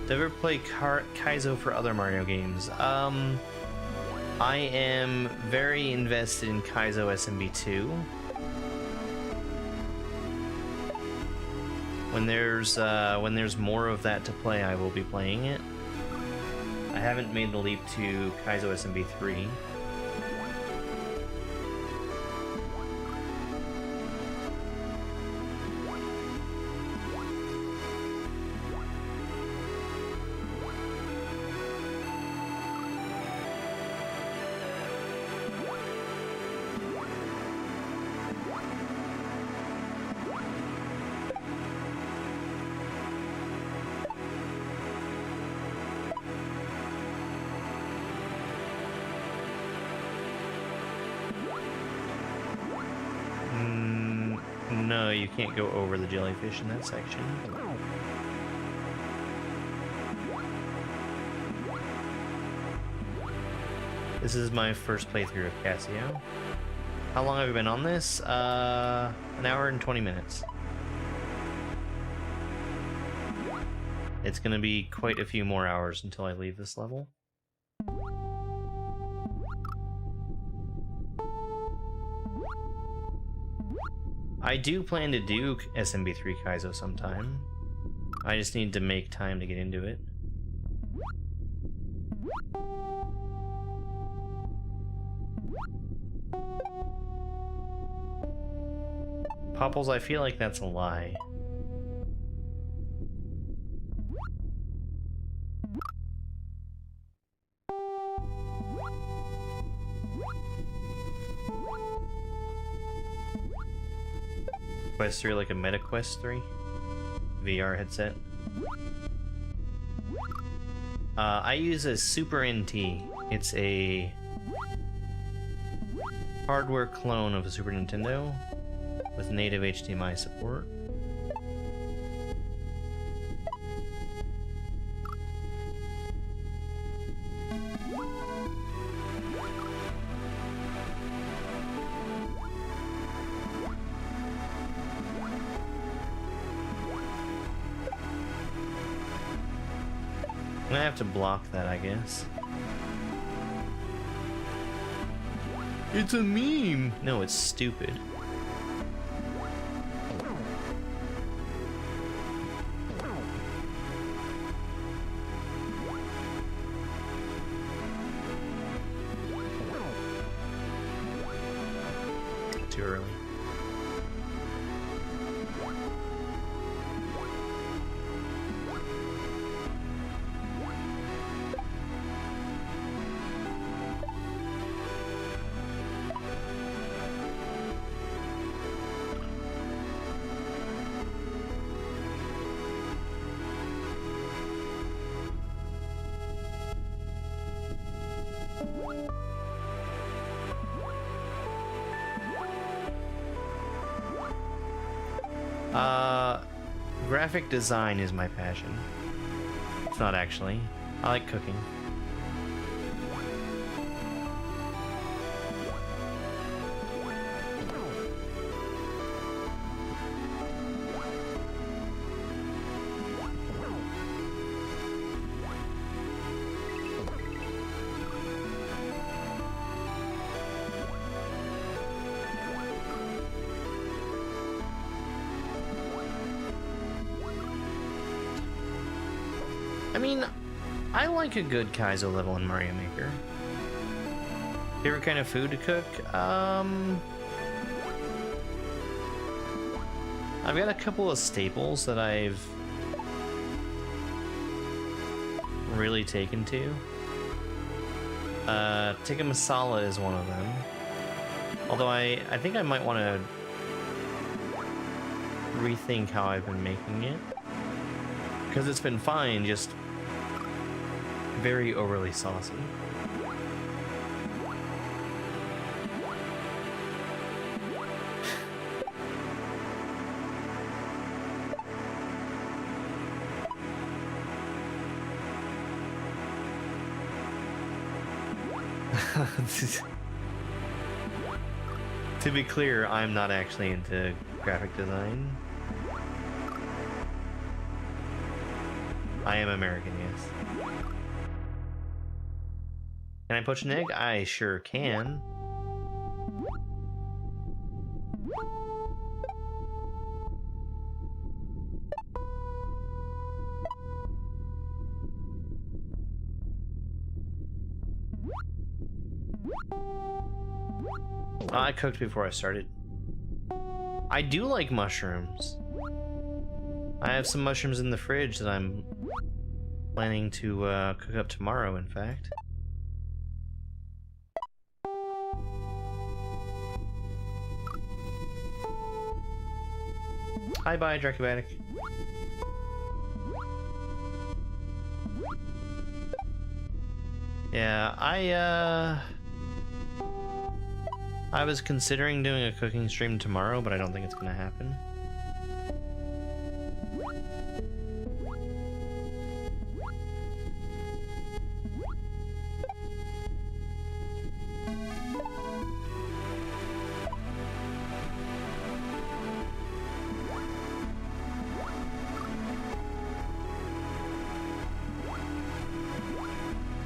Do you ever play Kaizo for other Mario games? I am very invested in Kaizo SMB2. When there's more of that to play, I will be playing it. I haven't made the leap to Kaizo SMB3. No, you can't go over the jellyfish in that section. This is my first playthrough of Casio. How long have I been on this? An hour and 20 minutes. It's gonna be quite a few more hours until I leave this level. I do plan to do SMB3 Kaizo sometime. I just need to make time to get into it. Popples, I feel like that's a lie. Quest 3 like a Meta Quest 3 VR headset. I use a Super NT. It's a hardware clone of a Super Nintendo with native HDMI support. I'm gonna have to block that, I guess. It's a meme! No, it's stupid. too early. Graphic design is my passion. It's not actually. I like cooking. I mean, I like a good Kaizo level in Mario Maker. Favorite kind of food to cook? I've got a couple of staples that I've really taken to. Tikka masala is one of them. Although I think I might want to rethink how I've been making it. Because it's been fine, just very overly saucy. To be clear, I'm not actually into graphic design. I am American, yes. Can I poach an egg? I sure can. I cooked before I started. I do like mushrooms. I have some mushrooms in the fridge that I'm planning to cook up tomorrow, in fact. Hi, bye, Dracubatic. Yeah, I was considering doing a cooking stream tomorrow, but I don't think it's gonna happen.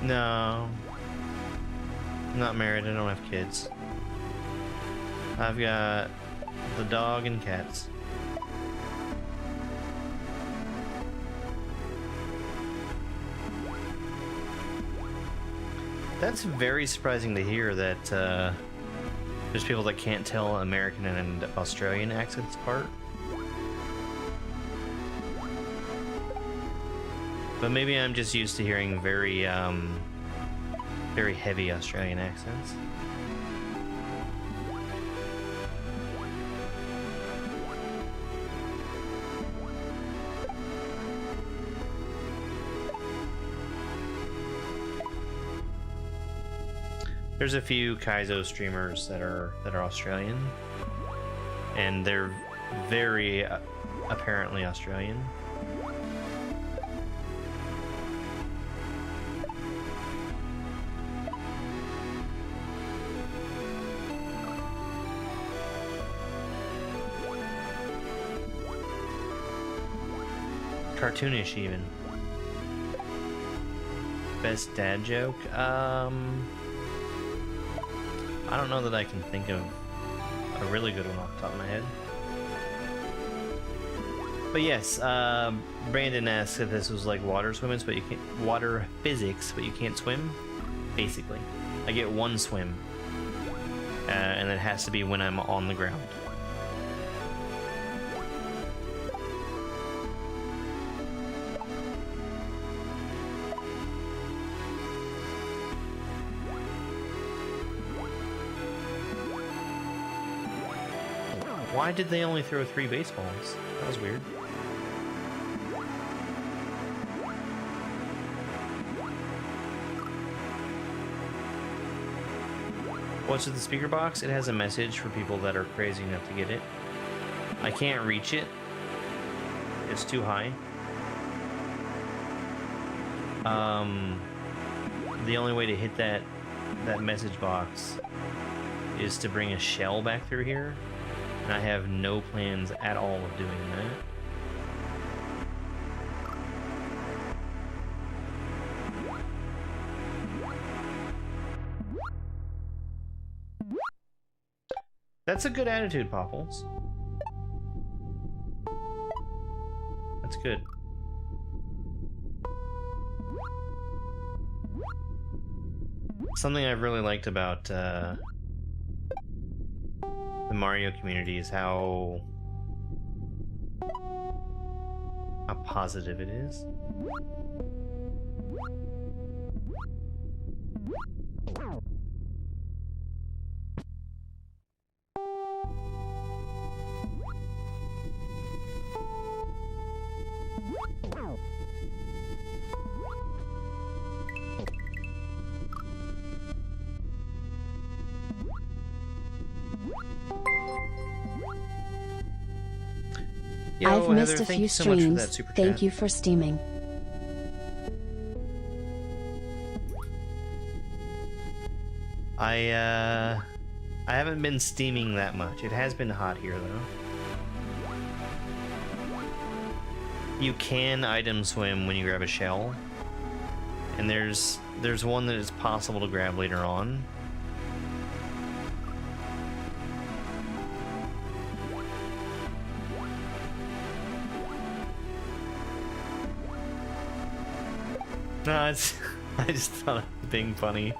No. I'm not married, I don't have kids. I've got the dog and cats. That's very surprising to hear that there's people that can't tell American and Australian accents apart. But maybe I'm just used to hearing very heavy Australian accents. There's a few Kaizo streamers that are Australian, and they're very apparently Australian. Cartoonish even. Best dad joke? I don't know that I can think of a really good one off the top of my head. But yes, Brandon asked if this was like water swimmers, but you can't water physics, but you can't swim. Basically, I get one swim. and it has to be when I'm on the ground. Why did they only throw 3 baseballs? That was weird. What's in the speaker box? It has a message for people that are crazy enough to get it. I can't reach it. It's too high. The only way to hit that message box is to bring a shell back through here. And I have no plans at all of doing that. That's a good attitude, Popples. That's good. Something I've really liked about the Mario community is how positive it is. Yo, I've missed Heather, a thank few you so much for streams. that super Thank chat. you for steaming. I haven't been steaming that much. It has been hot here though. You can item swim when you grab a shell. And there's one that is possible to grab later on. No, it's I just thought it was being funny.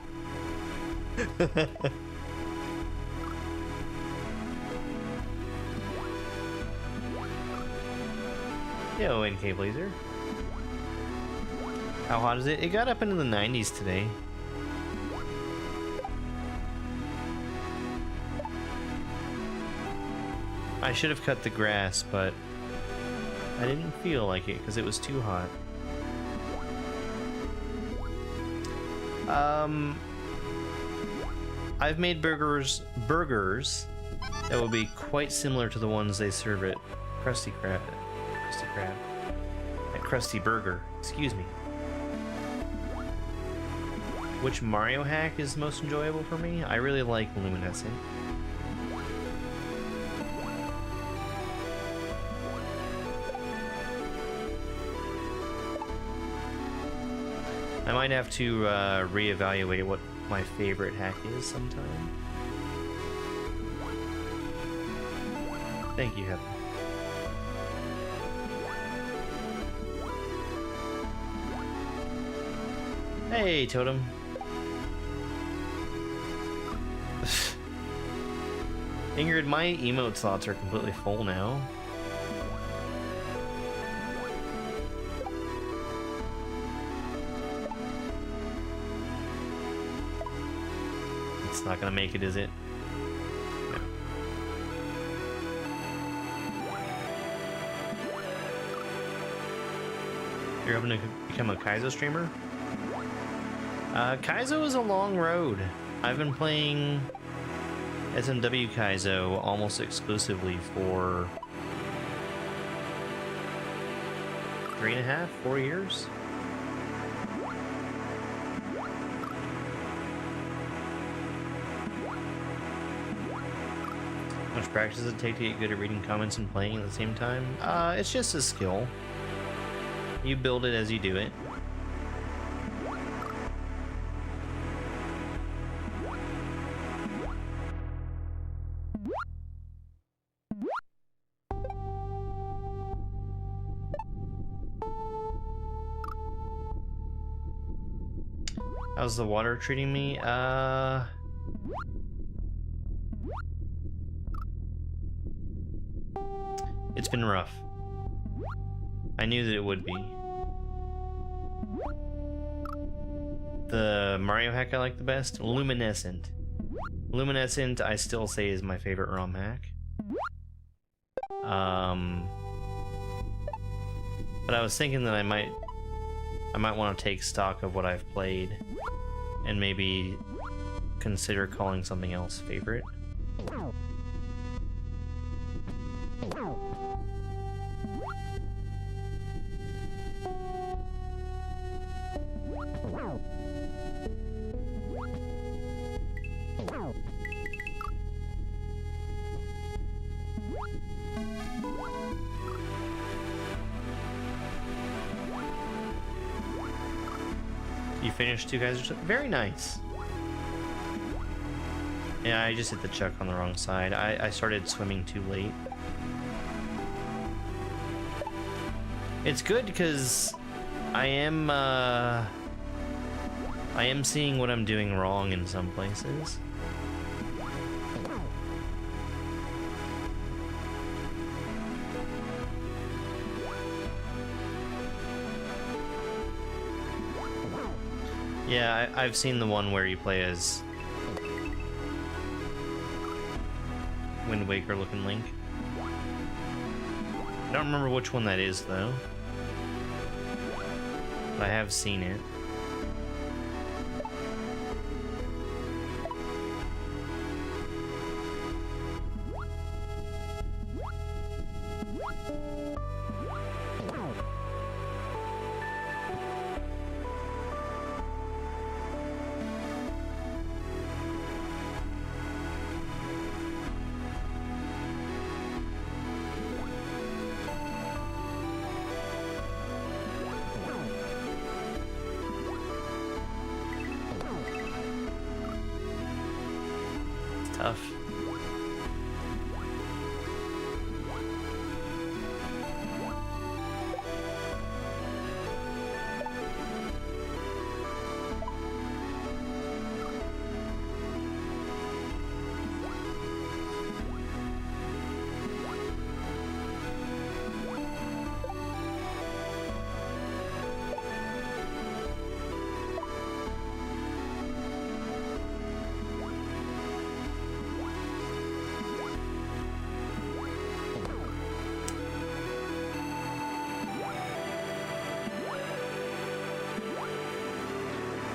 Yo, NK Blazer. How hot is it? It got up into the 90s today. I should have cut the grass, but I didn't feel like it because it was too hot. I've made burgers that will be quite similar to the ones they serve at Krusty Krab, at Krusty Burger. Excuse me. Which Mario hack is most enjoyable for me? I really like Luminescent. I might have to reevaluate what my favorite hack is sometime. Thank you, Heather. Hey, Totem. Ingrid, my emote slots are completely full now. It's not gonna make it, is it? No. You're hoping to become a Kaizo streamer? Kaizo is a long road. I've been playing SMW Kaizo almost exclusively for 3.5, 4 years. How much practice does it take to get good at reading comments and playing at the same time? It's just a skill. You build it as you do it. How's the water treating me? It's been rough. I knew that it would be. The Mario hack I like the best? Luminescent. Luminescent, I still say, is my favorite ROM hack. But I was thinking that I might want to take stock of what I've played and maybe consider calling something else favorite. You finished 2 Kaizo? Very nice. Yeah, I just hit the chuck on the wrong side. I started swimming too late. It's good because I am seeing what I'm doing wrong in some places. Yeah, I've seen the one where you play as Wind Waker looking Link. I don't remember which one that is though, but I have seen it. Tough.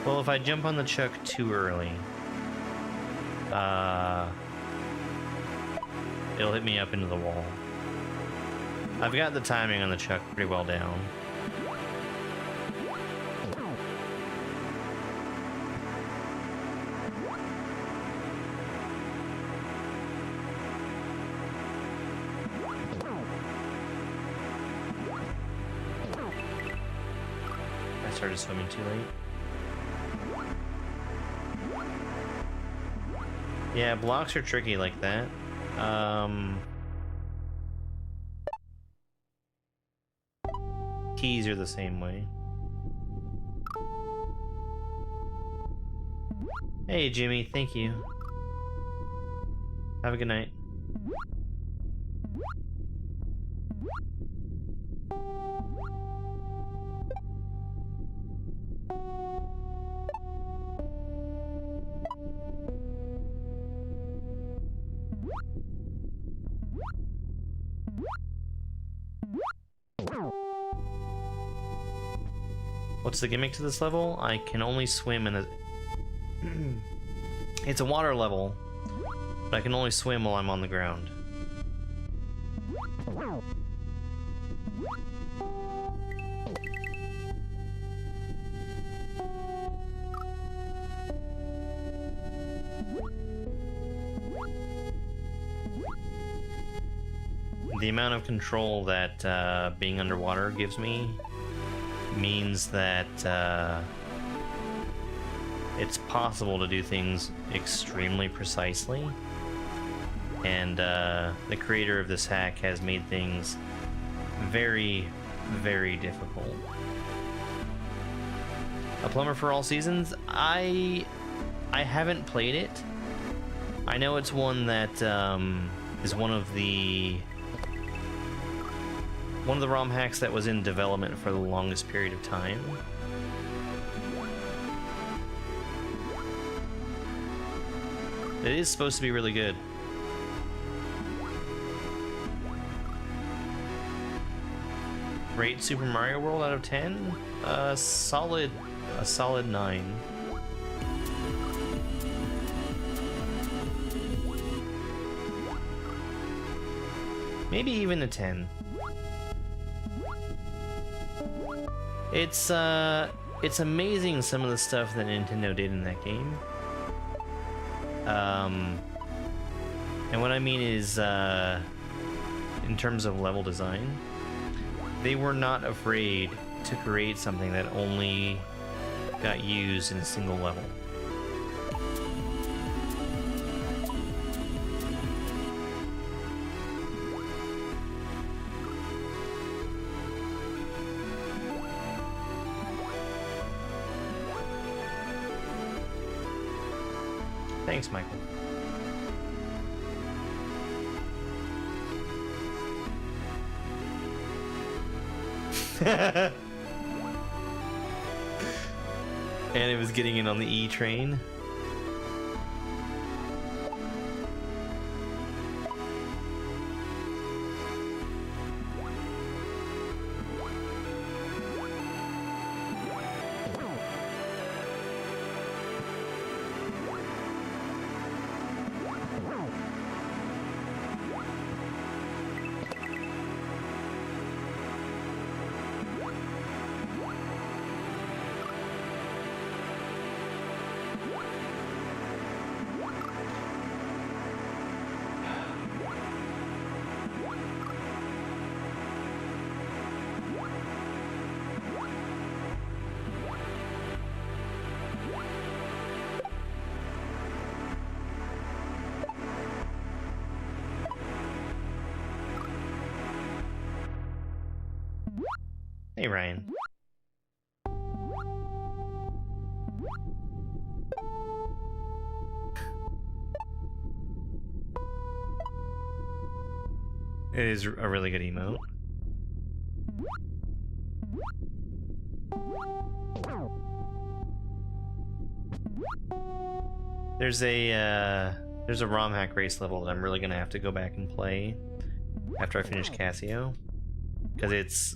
Well, if I jump on the chuck too early, it'll hit me up into the wall. I've got the timing on the chuck pretty well down. I started swimming too late. Yeah, blocks are tricky like that. Keys are the same way. Hey, Jimmy, thank you. Have a good night. What's the gimmick to this level? I can only swim in a... It's a water level, but I can only swim while I'm on the ground. The amount of control that being underwater gives me means that it's possible to do things extremely precisely, and the creator of this hack has made things very, very difficult. A Plumber for All Seasons? I haven't played it. I know it's one that is one of the one of the ROM hacks that was in development for the longest period of time. It is supposed to be really good. Rate Super Mario World out of 10? A solid 9. Maybe even a 10. It's amazing some of the stuff that Nintendo did in that game. And what I mean is, in terms of level design, they were not afraid to create something that only got used in a single level. Thanks, Michael. And it was getting in on the E train. Hey, Ryan. It is a really good emote. There's a ROM hack race level that I'm really gonna have to go back and play after I finish Casio, because it's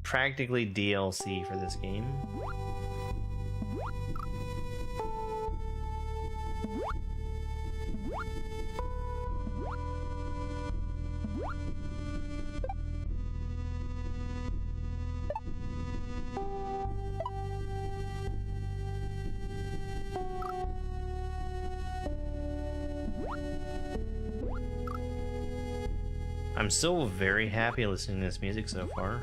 practically DLC for this game. I'm still very happy listening to this music so far.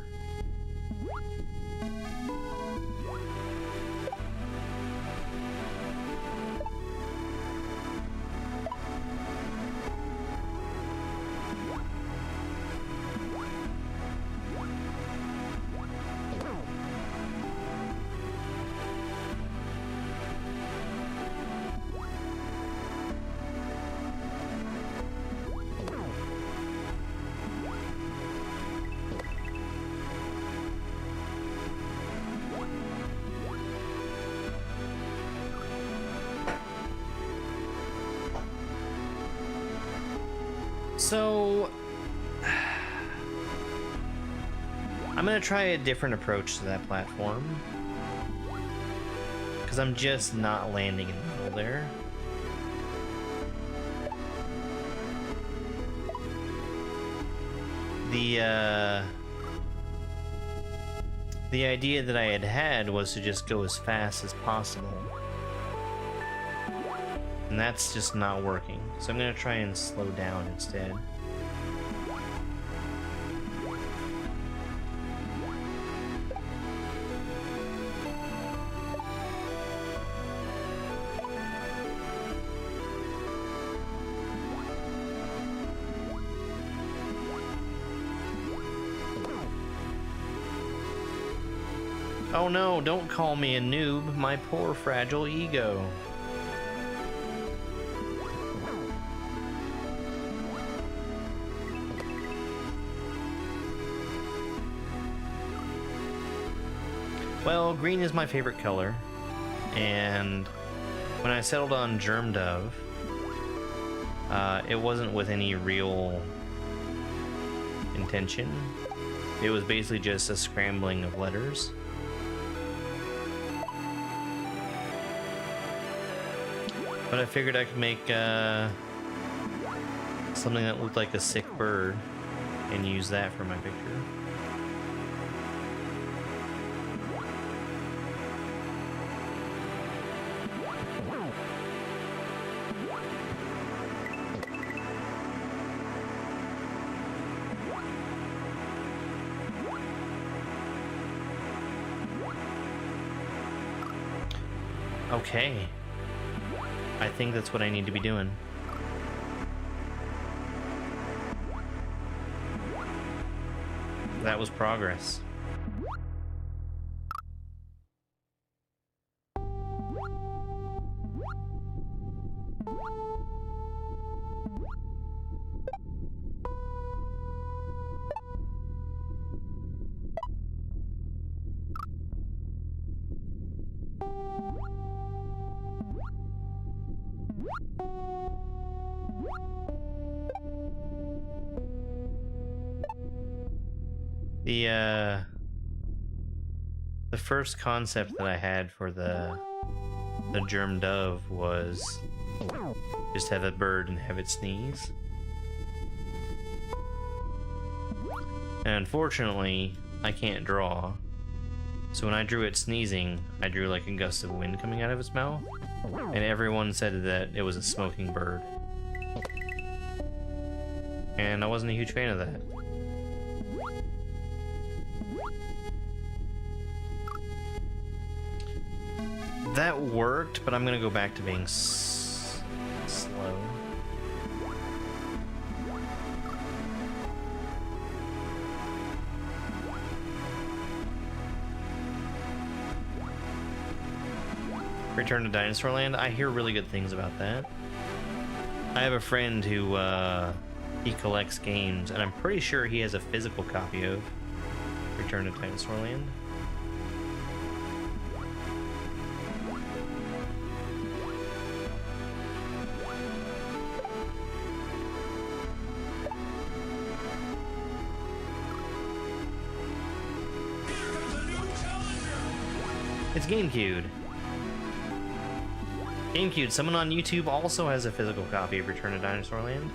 So, I'm gonna try a different approach to that platform, because I'm just not landing in the middle there. The idea that I had was to just go as fast as possible, and that's just not working. So I'm gonna try and slow down instead. Oh no, don't call me a noob, my poor fragile ego. Well, green is my favorite color, and when I settled on Germ Dove, it wasn't with any real intention. It was basically just a scrambling of letters. But I figured I could make something that looked like a sick bird and use that for my picture. Okay. I think that's what I need to be doing. That was progress. The first concept that I had for the Germ Dove was just have a bird and have it sneeze. And unfortunately, I can't draw. So when I drew it sneezing, I drew like a gust of wind coming out of its mouth. And everyone said that it was a smoking bird. And I wasn't a huge fan of that. That worked, but I'm gonna go back to being slow. Return to Dinosaur Land? I hear really good things about that. I have a friend who, he collects games, and I'm pretty sure he has a physical copy of Return to Dinosaur Land. It's GameCube. GameCube, someone on YouTube also has a physical copy of Return to Dinosaur Land.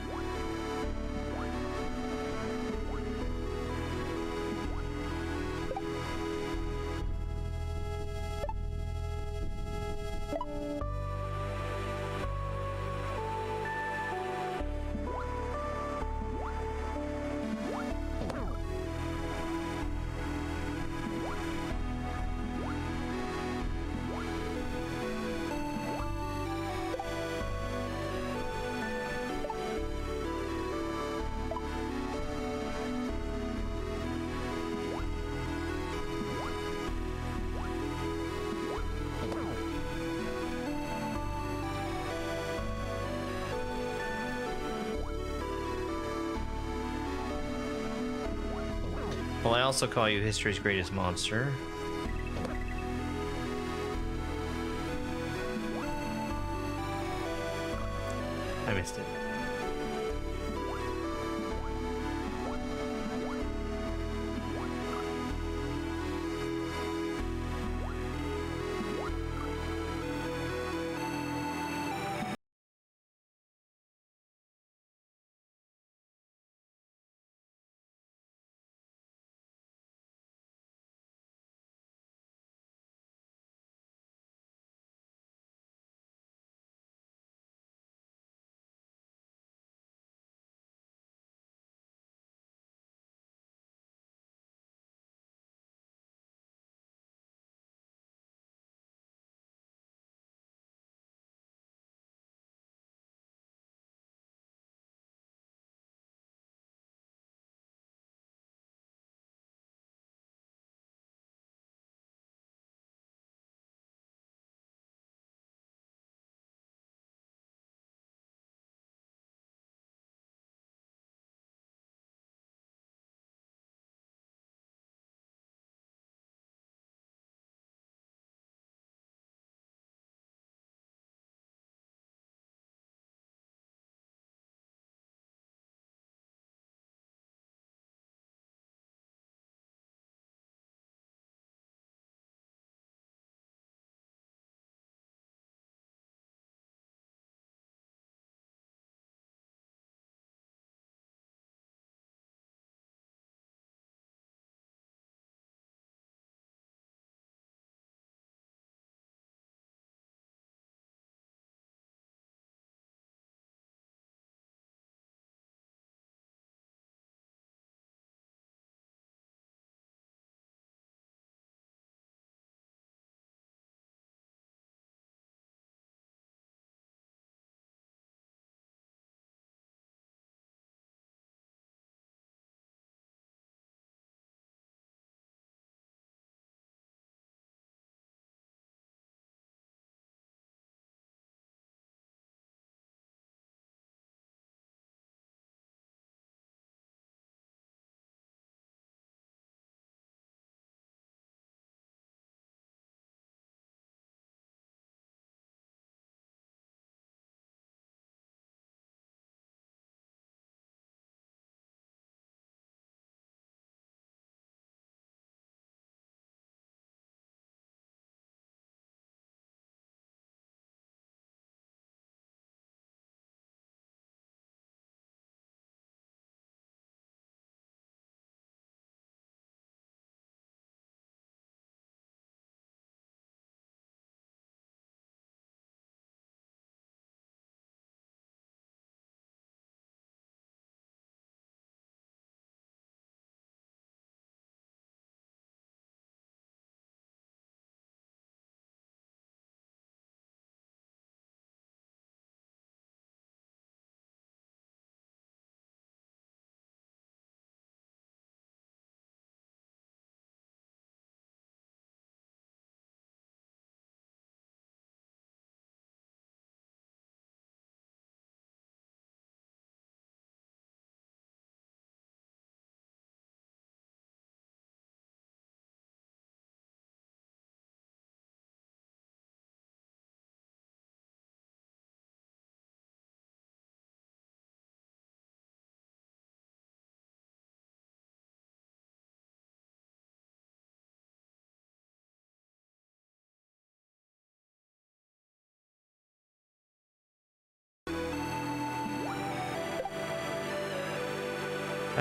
Well, I also call you history's greatest monster. I missed it.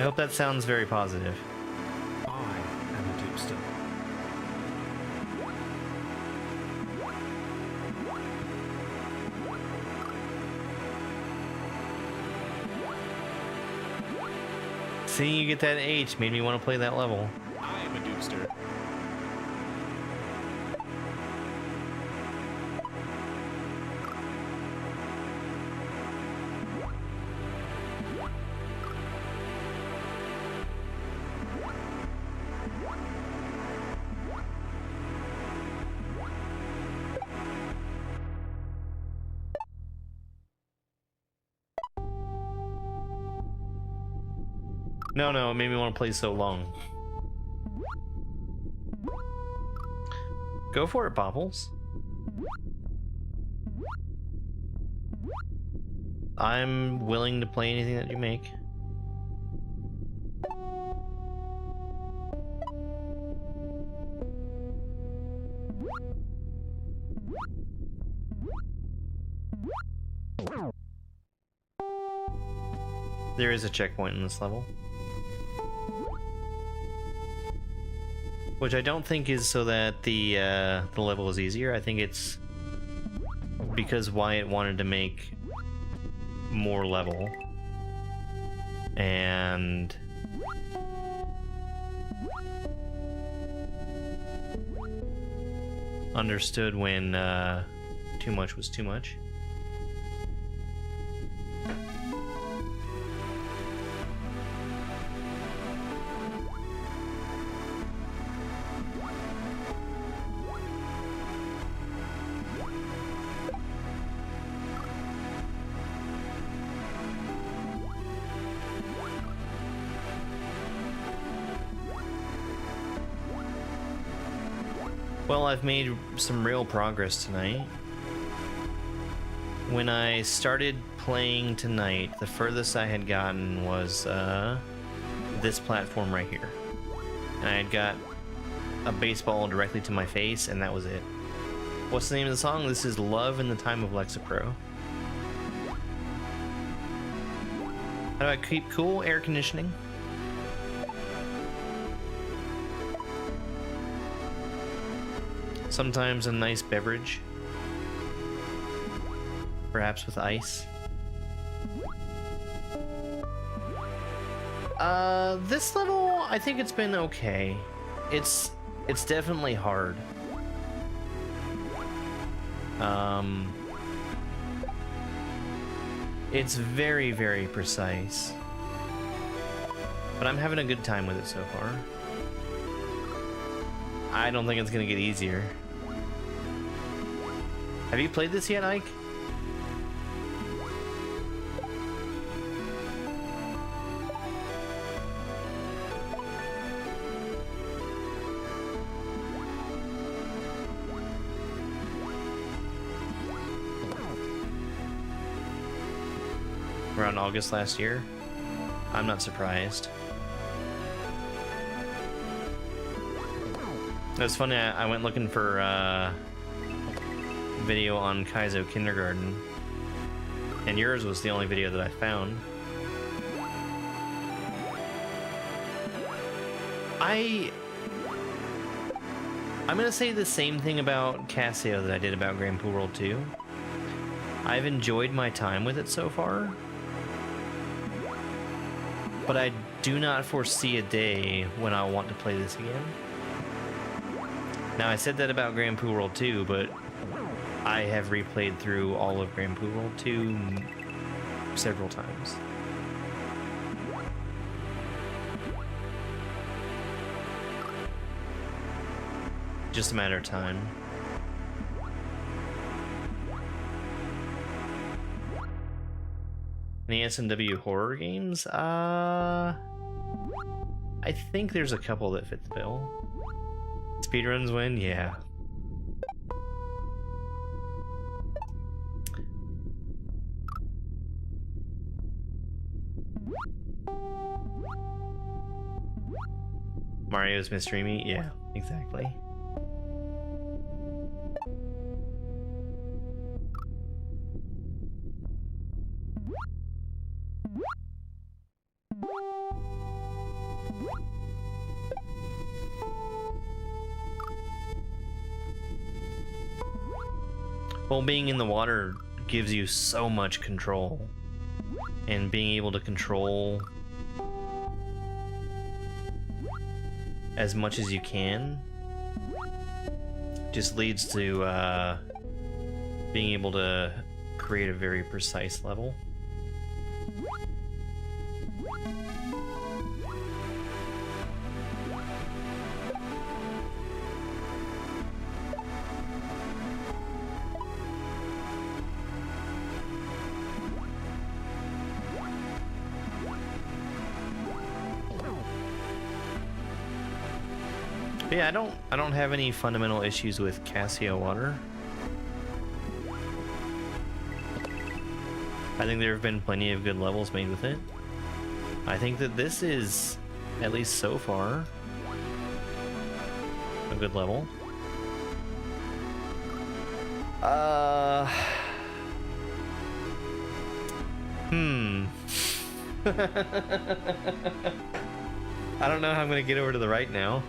hope that sounds very positive. I am a dupster. Seeing you get that H made me want to play that level. I am a dupster. No, it made me want to play so long. Go for it, Bobbles. I'm willing to play anything that you make. There is a checkpoint in this level. Which I don't think is so that the level is easier. I think it's because Wyatt wanted to make more level. And understood when too much was too much. Well, I've made some real progress tonight. When I started playing tonight, the furthest I had gotten was this platform right here. And I had got a baseball directly to my face, and that was it. What's the name of the song? This is Love in the Time of Lexapro. How do I keep cool? Air conditioning. Sometimes a nice beverage. Perhaps with ice. This level, I think it's been okay. It's definitely hard. It's very, very precise. But I'm having a good time with it so far. I don't think it's gonna get easier. Have you played this yet, Ike? Around August last year? I'm not surprised. It was funny, I went looking for video on Kaizo Kindergarten, and yours was the only video that I found. I'm gonna say the same thing about Casio that I did about Grand Poo World 2. I've enjoyed my time with it so far, but I do not foresee a day when I'll want to play this again. Now, I said that about Grand Poo World 2, but I have replayed through all of Grand Poo World 2 several times. Just a matter of time. Any S&W horror games? I think there's a couple that fit the bill. Speedruns win? Yeah. Mario's Mystery Meat? Yeah, exactly. Well, being in the water gives you so much control. And being able to control as much as you can just leads to being able to create a very precise level. But yeah, I don't have any fundamental issues with Casio water. I think there have been plenty of good levels made with it. I think that this is, at least so far, a good level. I don't know how I'm gonna get over to the right now.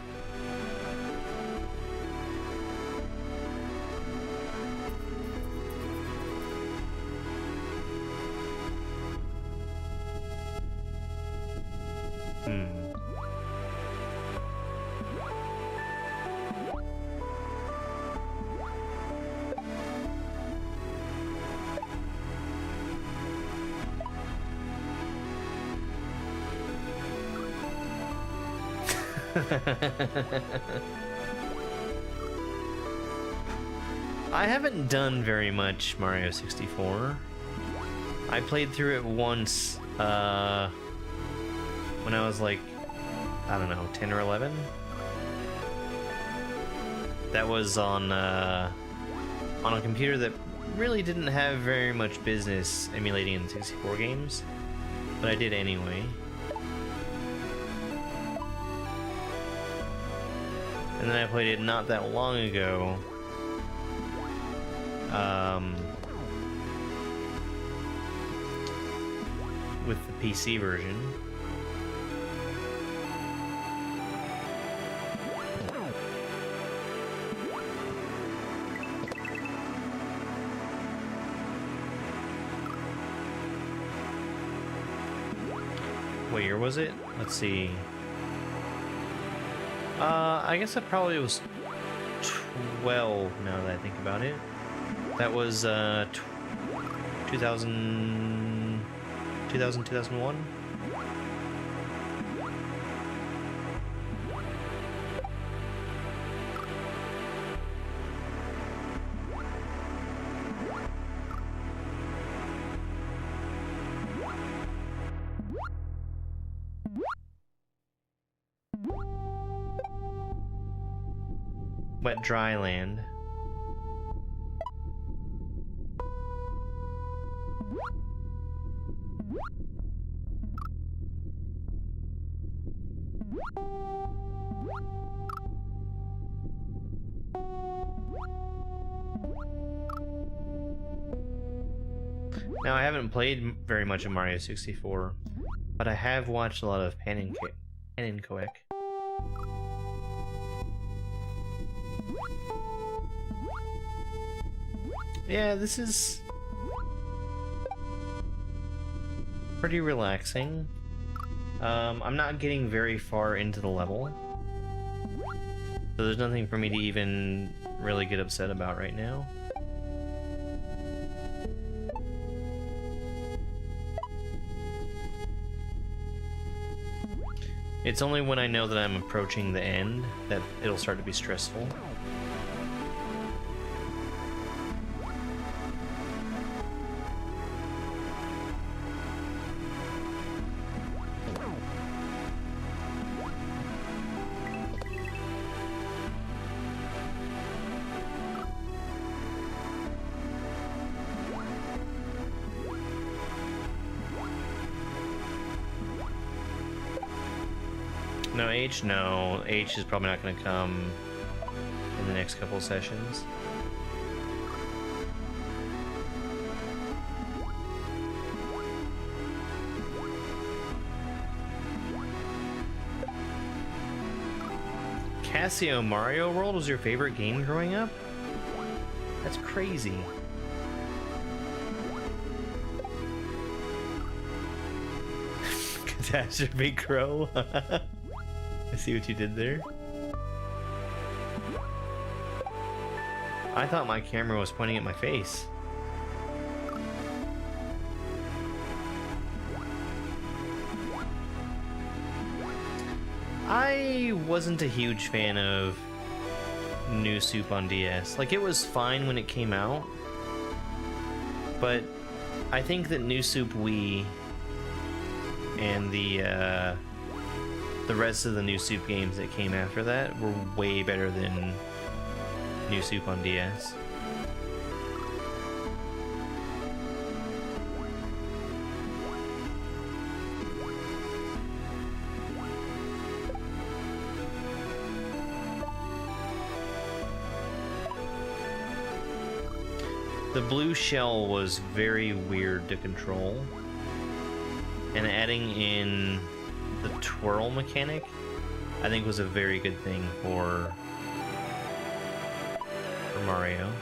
I haven't done very much Mario 64. I played through it once when I was like, I don't know, 10 or 11. That was on a computer that really didn't have very much business emulating N64 games, but I did anyway. And then I played it not that long ago. With the PC version. What year was it? Let's see. I guess it probably was 12 now that I think about it. That was 2000, 2001? Wet dry land. Now, I haven't played very much of Mario 64, but I have watched a lot of Pan and Coek. Yeah, this is pretty relaxing. I'm not getting very far into the level, so there's nothing for me to even really get upset about right now. It's only when I know that I'm approaching the end that it'll start to be stressful. No, H? No. H is probably not going to come in the next couple sessions. Casio Mario World was your favorite game growing up? That's crazy. Catastrophe Crow. I see what you did there. I thought my camera was pointing at my face. I wasn't a huge fan of New Soup on DS. Like, it was fine when it came out, but I think that New Soup Wii and the rest of the New Soup games that came after that were way better than New Soup on DS. The blue shell was very weird to control, and adding in the twirl mechanic, I think, was a very good thing for Mario.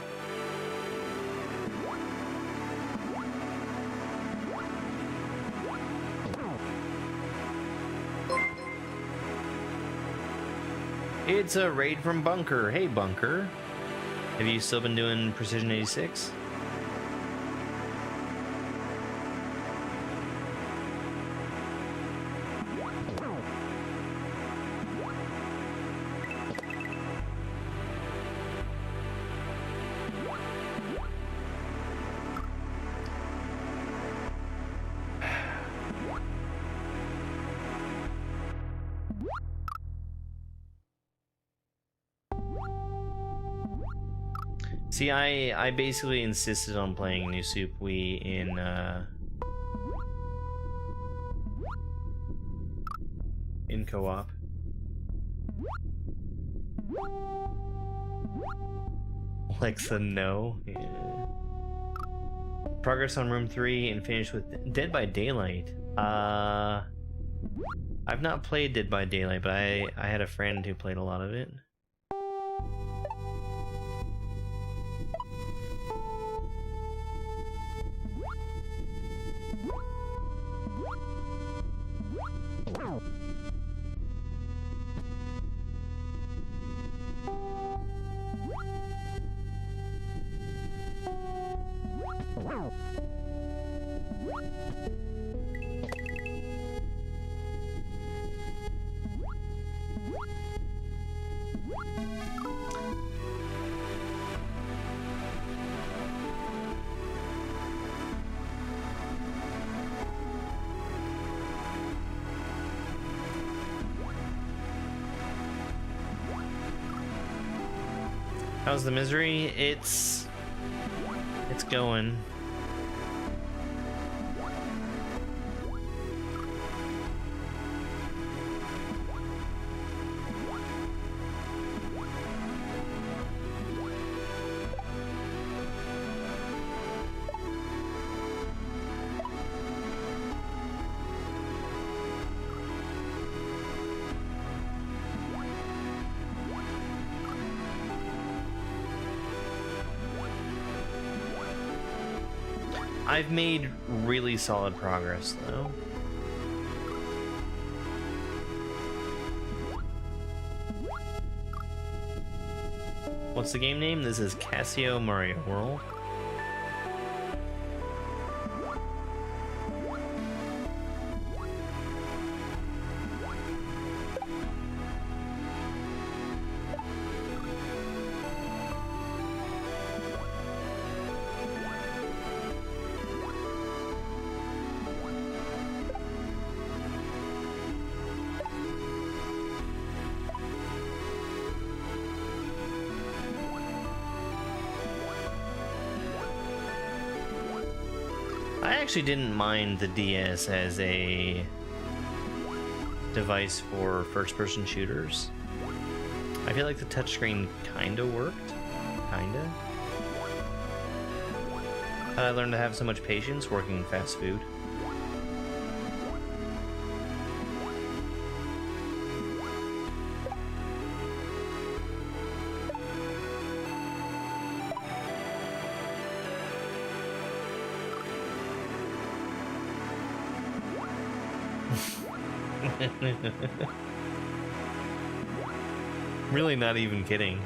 It's a raid from Bunker. Hey, Bunker. Have you still been doing Precision 86? See, I basically insisted on playing New Soup Wii in co-op. Alexa, no. Yeah. Progress on Room 3 and finished with Dead by Daylight. I've not played Dead by Daylight, but I had a friend who played a lot of it. How's the misery? It's going. I've made really solid progress, though. What's the game name? This is Casio Mario World. I actually didn't mind the DS as a device for first-person shooters. I feel like the touchscreen kinda worked. Kinda. I learned to have so much patience working in fast food. Really not even kidding.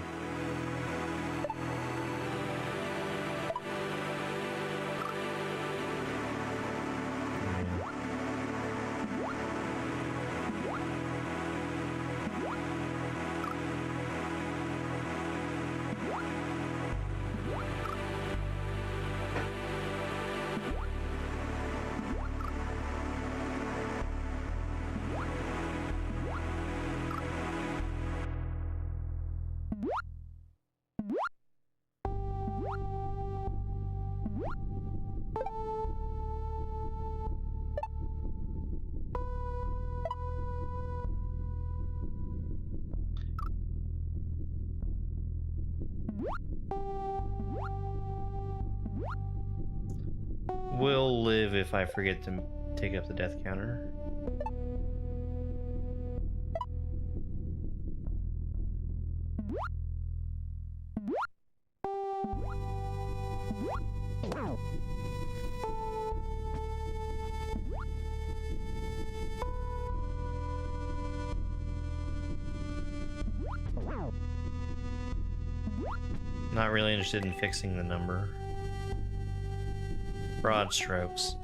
Will live if I forget to take up the death counter. Not really interested in fixing the number. Broad strokes.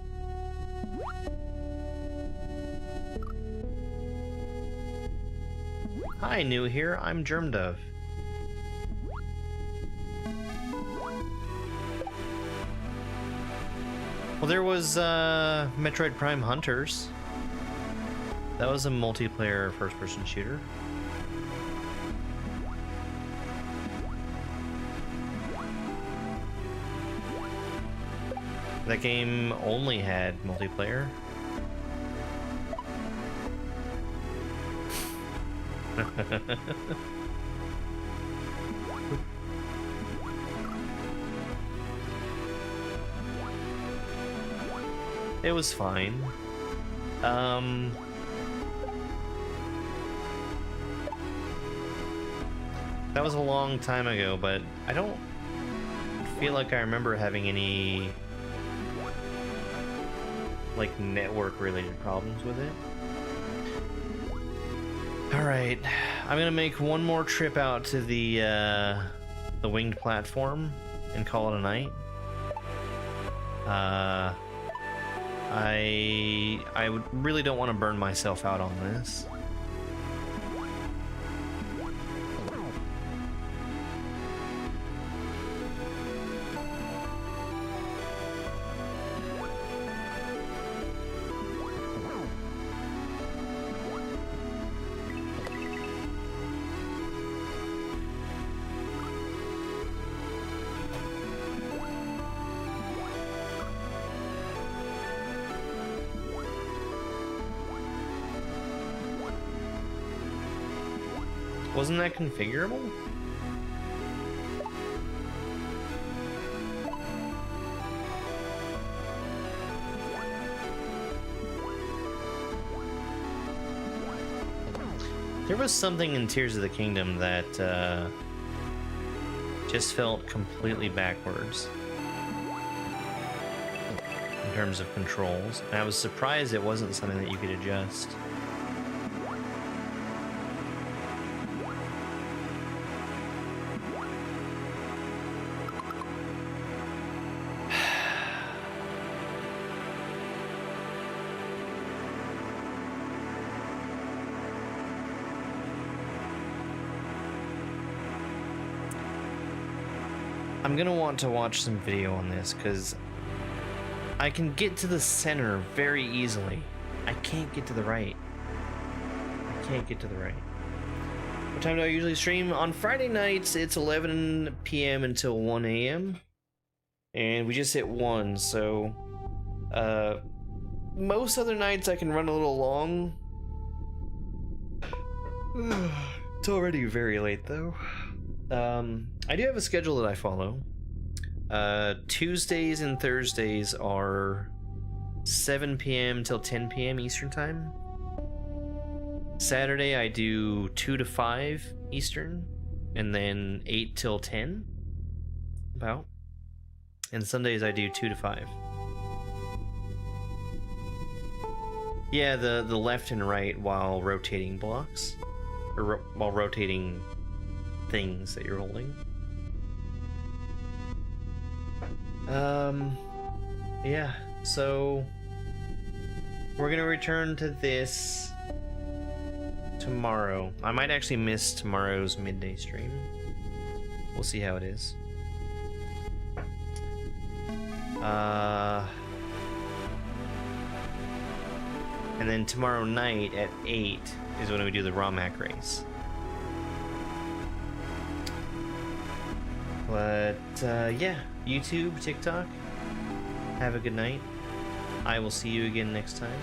Hi, new here. I'm Germdove. Well, there was Metroid Prime Hunters. That was a multiplayer first-person shooter. That game only had multiplayer. It was fine. That was a long time ago, but I don't feel like I remember having any like network related problems with it. Alright, I'm gonna make one more trip out to the winged platform and call it a night. I really don't want to burn myself out on this. Wasn't that configurable? There was something in Tears of the Kingdom that just felt completely backwards in terms of controls, and I was surprised it wasn't something that you could adjust. I'm gonna want to watch some video on this because I can get to the center very easily. I can't get to the right. I can't get to the right. What time do I usually stream? On Friday nights, it's 11 p.m. until 1 a.m. And we just hit 1, so most other nights I can run a little long. It's already very late though. I do have a schedule that I follow. Tuesdays and Thursdays are 7 p.m. till 10 p.m. Eastern Time. Saturday I do 2 to 5 Eastern, and then 8 till 10, about. And Sundays I do 2 to 5. Yeah, the left and right while rotating blocks. Or while rotating things that you're holding. Yeah, so we're gonna return to this tomorrow. I might actually miss tomorrow's midday stream. We'll see how it is. And then tomorrow night at 8 is when we do the ROMHAC race. But, yeah, YouTube, TikTok, have a good night. I will see you again next time.